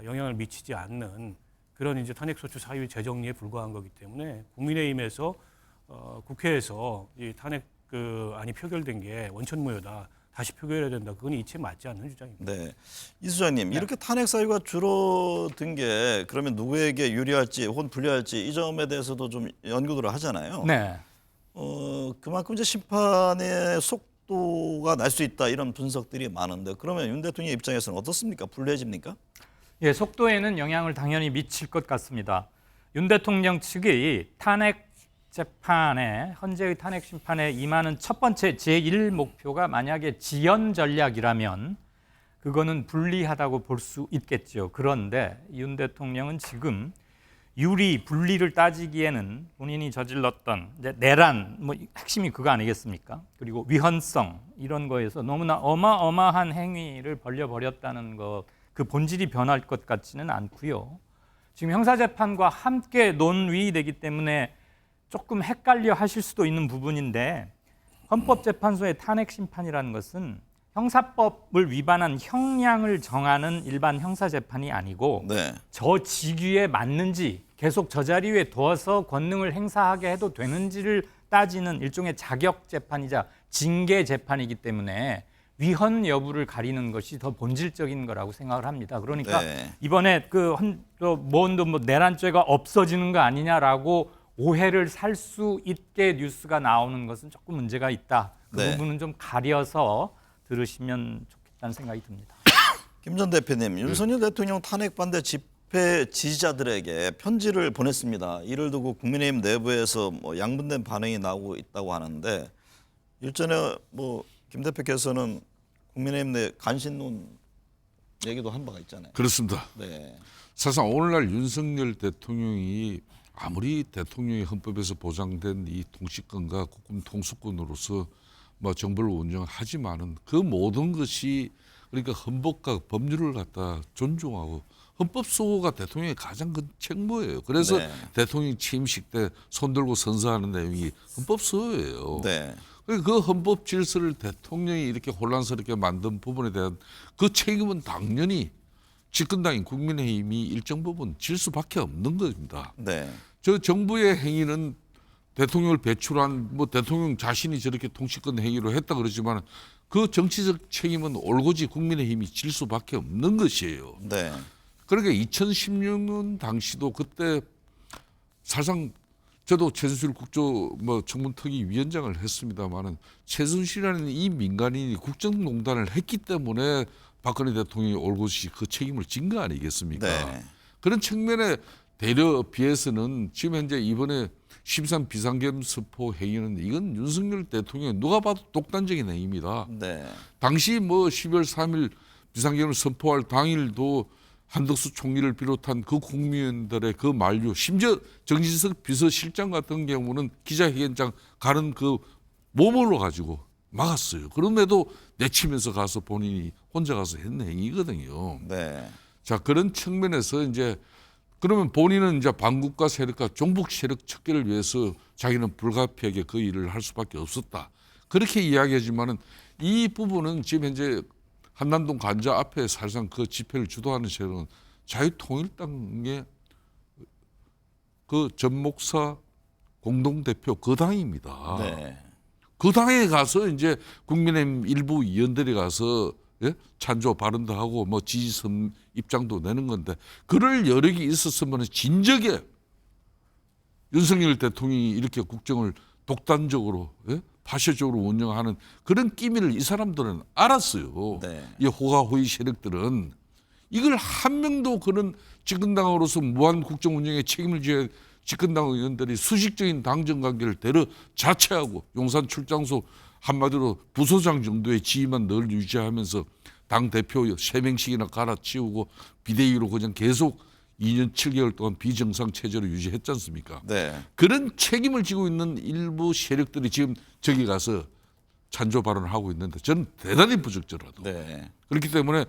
영향을 미치지 않는 그런 이제 탄핵소추 사유 재정리에 불과한 거기 때문에 국민의힘에서 국회에서 이 탄핵 안이 표결된 게 원천무효다. 다시 표결해야 된다. 그건 이치에 맞지 않는 주장입니다. 네. 이 소장님, 이렇게 탄핵 사유가 줄어든 게 그러면 누구에게 유리할지 혹은 불리할지 이 점에 대해서도 좀 연구를 하잖아요. 네. 그만큼 이제 심판의 속도가 날 수 있다 이런 분석들이 많은데 그러면 윤 대통령 입장에서는 어떻습니까? 불리해집니까? 예, 속도에는 영향을 당연히 미칠 것 같습니다. 윤 대통령 측이 탄핵 재판에 헌재의 탄핵 심판에 임하는 첫 번째 제1 목표가 만약에 지연 전략이라면 그거는 불리하다고 볼 수 있겠죠. 그런데 윤 대통령은 지금 유리, 불리를 따지기에는 본인이 저질렀던 이제 내란, 뭐 핵심이 그거 아니겠습니까? 그리고 위헌성 이런 거에서 너무나 어마어마한 행위를 벌려버렸다는 것, 그 본질이 변할 것 같지는 않고요. 지금 형사재판과 함께 논의되기 때문에 조금 헷갈려 하실 수도 있는 부분인데 헌법재판소의 탄핵 심판이라는 것은 형사법을 위반한 형량을 정하는 일반 형사재판이 아니고 네. 저 직위에 맞는지 계속 저 자리 위에 둬서 권능을 행사하게 해도 되는지를 따지는 일종의 자격 재판이자 징계 재판이기 때문에 위헌 여부를 가리는 것이 더 본질적인 거라고 생각을 합니다. 그러니까 네. 이번에 뭐 내란죄가 없어지는 거 아니냐라고 오해를 살 수 있게 뉴스가 나오는 것은 조금 문제가 있다. 그 네. 부분은 좀 가려서 들으시면 좋겠다는 생각이 듭니다. 김 전 대표님, 윤석열 대통령 탄핵 반대 집회 지지자들에게 편지를 보냈습니다. 이를 두고 국민의힘 내부에서 뭐 양분된 반응이 나오고 있다고 하는데 일전에 뭐 김 대표께서는 국민의힘 내 간신론 얘기도 한 바가 있잖아요. 그렇습니다. 네. 사실상 오늘날 윤석열 대통령이 아무리 대통령이 헌법에서 보장된 이 통치권과 국군 통수권으로서 뭐 정부를 운영을 하지만은 그 모든 것이 그러니까 헌법과 법률을 갖다 존중하고 헌법 수호가 대통령의 가장 큰 책무예요. 그래서 네. 대통령 취임식 때 손들고 선서하는 내용이 헌법 수호예요. 네. 그 헌법 질서를 대통령이 이렇게 혼란스럽게 만든 부분에 대한 그 책임은 당연히 집권당인 국민의힘이 일정 부분 질 수밖에 없는 겁니다. 네. 저 정부의 행위는 대통령을 배출한 뭐 대통령 자신이 저렇게 통치권 행위로 했다 그러지만 그 정치적 책임은 올고지 국민의힘이 질 수밖에 없는 것이에요. 네. 그러니까 2016년 당시도 그때 사실상 저도 최순실 국조 뭐 청문특위 위원장을 했습니다만은 최순실이라는 이 민간인이 국정농단을 했기 때문에 박근혜 대통령이 올곧이 그 책임을 진 거 아니겠습니까? 네. 그런 측면에 대려 비해서는 지금 현재 이번에 13 비상계엄 스포 행위는 이건 윤석열 대통령 누가 봐도 독단적인 행위입니다. 네. 당시 뭐 12월 3일 비상계엄을 선포할 당일도 한덕수 총리를 비롯한 그 국민들의 그 만류, 심지어 정진석 비서실장 같은 경우는 기자회견장 가는 그 모모로 가지고 막았어요. 그럼에도 내치면서 가서 본인이 혼자 가서 했는 행위거든요. 네. 자, 그런 측면에서 이제 그러면 본인은 이제 반국가 세력과 종북 세력 척결을 위해서 자기는 불가피하게 그 일을 할 수밖에 없었다. 그렇게 이야기하지만은 이 부분은 지금 현재 한남동 관저 앞에 사실상 그 집회를 주도하는 세력은 자유통일당의 그 전 목사 공동대표 그 당입니다. 네. 그 당에 가서 이제 국민의힘 일부 의원들이 가서 예? 찬조 발언도 하고 뭐 지지선 입장도 내는 건데 그럴 여력이 있었으면 진작에 윤석열 대통령이 이렇게 국정을 독단적으로 예? 파쇼적으로 운영하는 그런 끼미를 이 사람들은 알았어요. 네. 이 호가호위 세력들은 이걸 한 명도 그런 집권당으로서 무한 국정 운영에 책임을 져야 집권당 의원들이 수직적인 당정 관계를 대려 자체하고 용산 출장소 한마디로 부소장 정도의 지위만 늘 유지하면서 당 대표 3명씩이나 갈아치우고 비대위로 그냥 계속 2년 7개월 동안 비정상 체제로 유지했지 않습니까? 네. 그런 책임을 지고 있는 일부 세력들이 지금 저기 가서 찬조 발언을 하고 있는데 저는 대단히 부적절하다. 네. 그렇기 때문에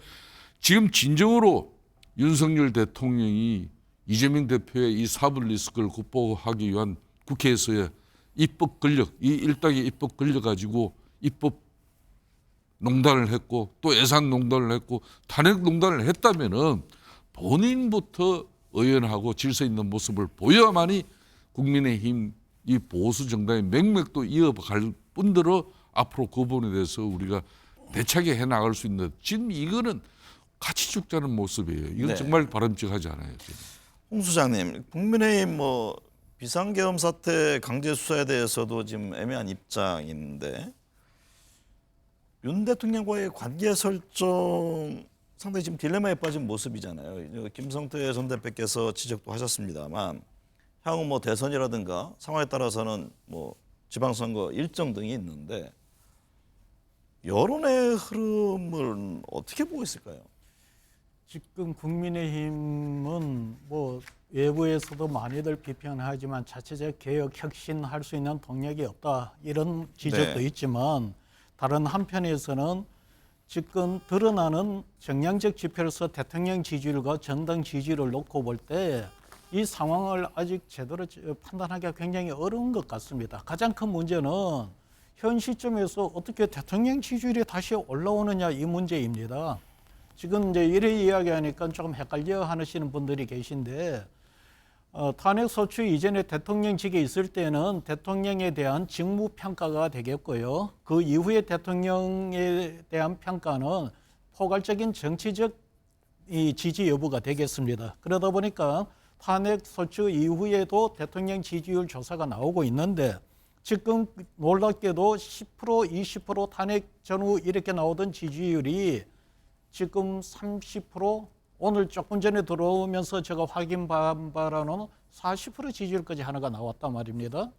지금 진정으로 윤석열 대통령이 이재명 대표의 이 사법 리스크를 극복하기 위한 국회에서의 입법 권력, 이 일당의 입법 권력 가지고 입법 농단을 했고 또 예산 농단을 했고 탄핵 농단을 했다면은 본인부터 의연하고 질서 있는 모습을 보여야만이 국민의힘 이 보수 정당의 맥맥도 이어갈 뿐더러 앞으로 그 부분에 대해서 우리가 대차게 해 나갈 수 있는 지금 이거는 같이 죽자는 모습이에요. 이건 네. 정말 바람직하지 않아요. 홍 수장님, 국민의힘 뭐 비상계엄 사태 강제 수사에 대해서도 지금 애매한 입장인데 윤 대통령과의 관계 설정 상당히 지금 딜레마에 빠진 모습이잖아요. 김성태 전 대표께서 지적도 하셨습니다만 향후 뭐 대선이라든가 상황에 따라서는 뭐 지방선거 일정 등이 있는데 여론의 흐름을 어떻게 보고 있을까요? 지금 국민의힘은 뭐 외부에서도 많이들 비판하지만 자체적 개혁 혁신할 수 있는 동력이 없다 이런 지적도 네. 있지만 다른 한편에서는 지금 드러나는 정량적 지표로서 대통령 지지율과 전당 지지율을 놓고 볼 때 이 상황을 아직 제대로 판단하기가 굉장히 어려운 것 같습니다. 가장 큰 문제는 현 시점에서 어떻게 대통령 지지율이 다시 올라오느냐 이 문제입니다. 지금 이제 이래 이야기하니까 조금 헷갈려 하시는 분들이 계신데 탄핵 소추 이전에 대통령직에 있을 때는 대통령에 대한 직무 평가가 되겠고요. 그 이후에 대통령에 대한 평가는 포괄적인 정치적 이 지지 여부가 되겠습니다. 그러다 보니까 탄핵 소추 이후에도 대통령 지지율 조사가 나오고 있는데 지금 놀랍게도 10% 20% 탄핵 전후 이렇게 나오던 지지율이 지금 30% 오늘 조금 전에 들어오면서 제가 확인 바라는 40% 지지율까지 하나가 나왔단 말입니다.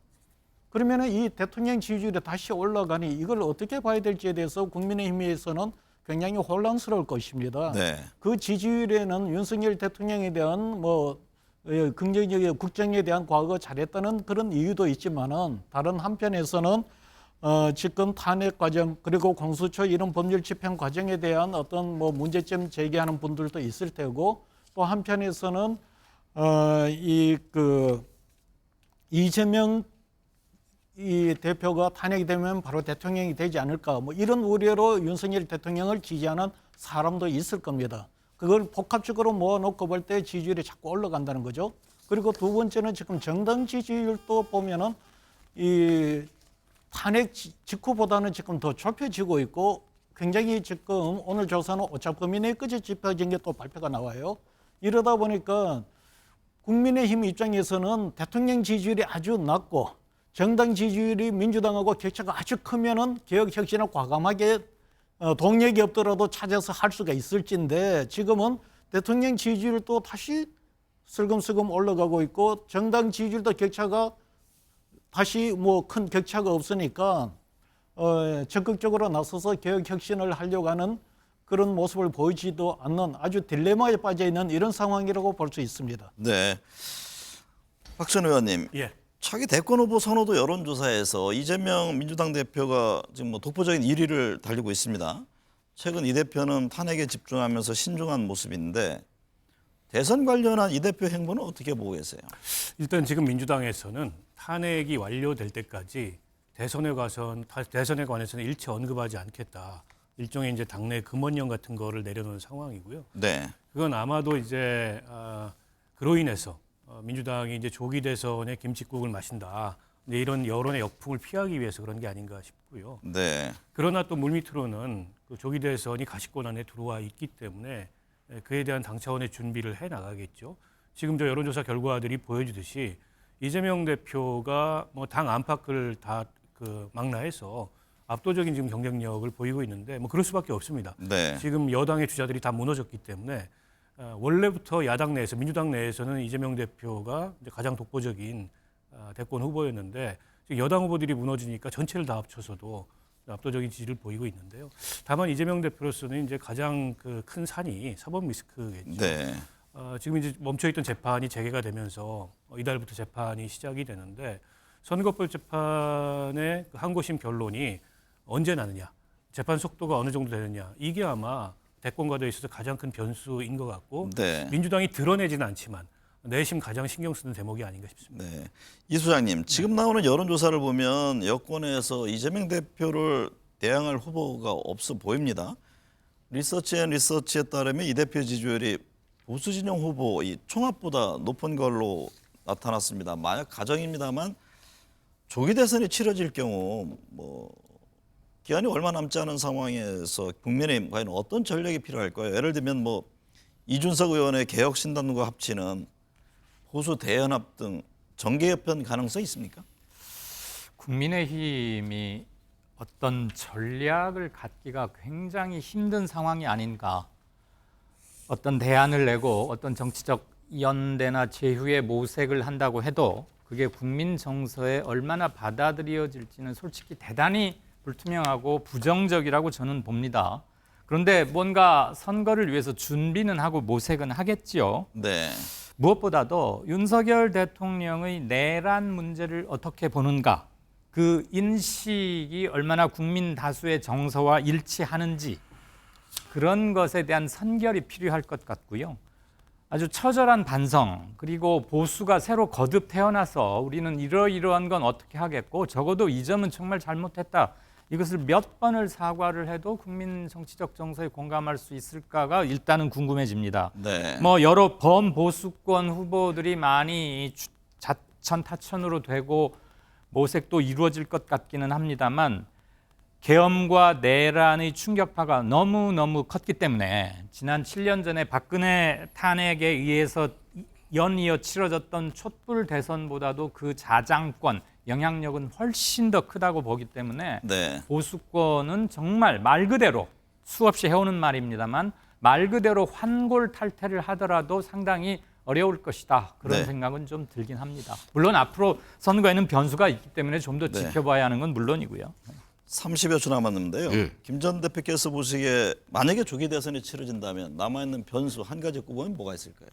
그러면 이 대통령 지지율이 다시 올라가니 이걸 어떻게 봐야 될지에 대해서 국민의힘에서는 굉장히 혼란스러울 것입니다. 네. 그 지지율에는 윤석열 대통령에 대한 뭐 긍정적인 국정에 대한 과거 잘했다는 그런 이유도 있지만은 다른 한편에서는 지금 탄핵 과정 그리고 공수처 이런 법률 집행 과정에 대한 어떤 뭐 문제점 제기하는 분들도 있을 테고 또 한편에서는 이재명 이 대표가 탄핵이 되면 바로 대통령이 되지 않을까 뭐 이런 우려로 윤석열 대통령을 지지하는 사람도 있을 겁니다. 그걸 복합적으로 모아놓고 볼 때 지지율이 자꾸 올라간다는 거죠. 그리고 두 번째는 지금 정당 지지율도 보면은 이 탄핵 직후보다는 지금 더 좁혀지고 있고 굉장히 지금 오늘 조사는 오차범위 끝에 짚어진 게 또 발표가 나와요. 이러다 보니까 국민의힘 입장에서는 대통령 지지율이 아주 낮고 정당 지지율이 민주당하고 격차가 아주 크면은 개혁 혁신을 과감하게 동력이 없더라도 찾아서 할 수가 있을진데 지금은 대통령 지지율도 다시 슬금슬금 올라가고 있고 정당 지지율도 격차가 다시 뭐 큰 격차가 없으니까 적극적으로 나서서 개혁 혁신을 하려고 하는 그런 모습을 보이지도 않는 아주 딜레마에 빠져 있는 이런 상황이라고 볼 수 있습니다. 네. 박 전 의원님. 예. 차기 대권 후보 선호도 여론조사에서 이재명 민주당 대표가 지금 뭐 독보적인 1위를 달리고 있습니다. 최근 이 대표는 탄핵에 집중하면서 신중한 모습인데 대선 관련한 이 대표 행보는 어떻게 보고 계세요? 일단 지금 민주당에서는 탄핵이 완료될 때까지 대선에 관해서는 일체 언급하지 않겠다. 일종의 이제 당내 금원령 같은 거를 내려놓은 상황이고요. 네. 그건 아마도 이제 그로 인해서 민주당이 이제 조기 대선에 김칫국을 마신다. 이제 이런 여론의 역풍을 피하기 위해서 그런 게 아닌가 싶고요. 네. 그러나 또 물밑으로는 그 조기 대선이 가시권 안에 들어와 있기 때문에 그에 대한 당 차원의 준비를 해 나가겠죠. 지금 저 여론조사 결과들이 보여주듯이 이재명 대표가 뭐 당 안팎을 다 그 망라해서 압도적인 지금 경쟁력을 보이고 있는데 뭐 그럴 수밖에 없습니다. 네. 지금 여당의 주자들이 다 무너졌기 때문에 원래부터 야당 내에서 민주당 내에서는 이재명 대표가 이제 가장 독보적인 대권 후보였는데 지금 여당 후보들이 무너지니까 전체를 다 합쳐서도 압도적인 지지를 보이고 있는데요. 다만 이재명 대표로서는 이제 가장 그 큰 산이 사법 리스크겠죠. 네. 지금 이제 멈춰있던 재판이 재개가 되면서 이달부터 재판이 시작이 되는데 선거법 재판의 그 항고심 변론이 언제 나느냐, 재판 속도가 어느 정도 되느냐, 이게 아마 대권 과도에 있어서 가장 큰 변수인 것 같고 네. 민주당이 드러내지는 않지만 내심 가장 신경 쓰는 대목이 아닌가 싶습니다. 네. 이 소장님, 지금 나오는 여론조사를 보면 여권에서 이재명 대표를 대항할 후보가 없어 보입니다. 리서치에 따르면 이 대표 지지율이 보수 진영 후보 이 총합보다 높은 걸로 나타났습니다. 만약 가정입니다만 조기 대선이 치러질 경우 뭐 기한이 얼마 남지 않은 상황에서 국민의힘 과연 어떤 전략이 필요할까요? 예를 들면 뭐 이준석 의원의 개혁신당과 합치는 보수 대연합 등 정계협연 가능성이 있습니까? 국민의힘이 어떤 전략을 갖기가 굉장히 힘든 상황이 아닌가. 어떤 대안을 내고 어떤 정치적 연대나 제휴의 모색을 한다고 해도 그게 국민 정서에 얼마나 받아들여질지는 솔직히 대단히 불투명하고 부정적이라고 저는 봅니다. 그런데 뭔가 선거를 위해서 준비는 하고 모색은 하겠지요. 네. 무엇보다도 윤석열 대통령의 내란 문제를 어떻게 보는가, 그 인식이 얼마나 국민 다수의 정서와 일치하는지 그런 것에 대한 선결이 필요할 것 같고요. 아주 처절한 반성, 그리고 보수가 새로 거듭 태어나서 우리는 이러이러한 건 어떻게 하겠고 적어도 이 점은 정말 잘못했다. 이것을 몇 번을 사과를 해도 국민 정치적 정서에 공감할 수 있을까가 일단은 궁금해집니다. 네. 뭐 여러 범보수권 후보들이 많이 자천타천으로 되고 모색도 이루어질 것 같기는 합니다만 계엄과 내란의 충격파가 너무너무 컸기 때문에 지난 7년 전에 박근혜 탄핵에 의해서 연이어 치러졌던 촛불 대선보다도 그 자장권, 영향력은 훨씬 더 크다고 보기 때문에 네. 보수권은 정말 말 그대로 수없이 해오는 말입니다만 말 그대로 환골탈태를 하더라도 상당히 어려울 것이다. 그런 네. 생각은 좀 들긴 합니다. 물론 앞으로 선거에는 변수가 있기 때문에 좀 더 네. 지켜봐야 하는 건 물론이고요. 30여 초 남았는데요. 예. 김 전 대표께서 보시기에 만약에 조기 대선이 치러진다면 남아있는 변수 한 가지 꼽으면 뭐가 있을까요?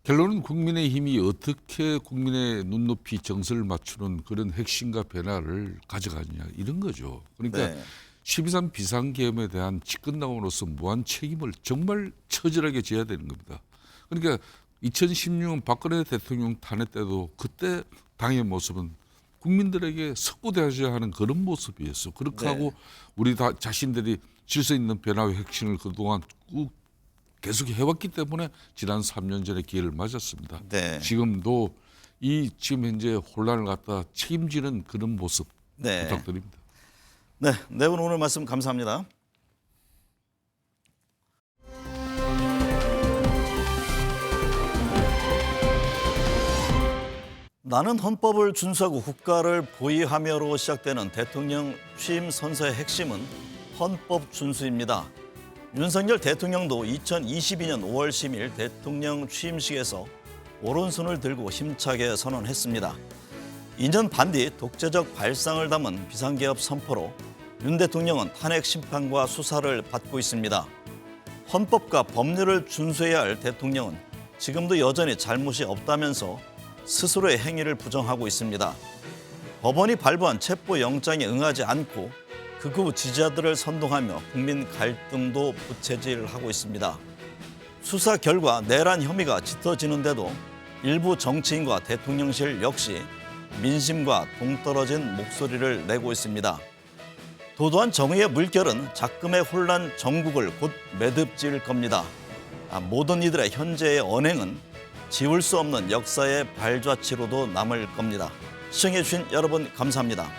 결론은 국민의힘이 어떻게 국민의 눈높이 정서를 맞추는 그런 핵심과 변화를 가져가느냐 이런 거죠. 그러니까 네. 12.3 비상계엄에 대한 집권당으로서 무한 책임을 정말 처절하게 져야 되는 겁니다. 그러니까 2016년 박근혜 대통령 탄핵 때도 그때 당의 모습은 국민들에게 석고대하셔야 하는 그런 모습이었어. 그렇게 네. 하고 우리 다 자신들이 질서 있는 변화의 핵심을 그동안 꾹 계속 해왔기 때문에 지난 3년 전에 기회를 맞았습니다. 네. 지금도 지금 현재 혼란을 갖다 책임지는 그런 모습 네. 부탁드립니다. 네, 네 분 오늘 말씀 감사합니다. 나는 헌법을 준수하고 국가를 보위하며로 시작되는 대통령 취임 선서의 핵심은 헌법 준수입니다. 윤석열 대통령도 2022년 5월 10일 대통령 취임식에서 오른손을 들고 힘차게 선언했습니다. 2년 반 뒤 독재적 발상을 담은 비상개업 선포로 윤 대통령은 탄핵 심판과 수사를 받고 있습니다. 헌법과 법률을 준수해야 할 대통령은 지금도 여전히 잘못이 없다면서 스스로의 행위를 부정하고 있습니다. 법원이 발부한 체포영장에 응하지 않고 극우 지지자들을 선동하며 국민 갈등도 부채질하고 있습니다. 수사 결과 내란 혐의가 짙어지는데도 일부 정치인과 대통령실 역시 민심과 동떨어진 목소리를 내고 있습니다. 도도한 정의의 물결은 작금의 혼란 전국을 곧 매듭지을 겁니다. 모든 이들의 현재의 언행은 지울 수 없는 역사의 발자취로도 남을 겁니다. 시청해주신 여러분 감사합니다.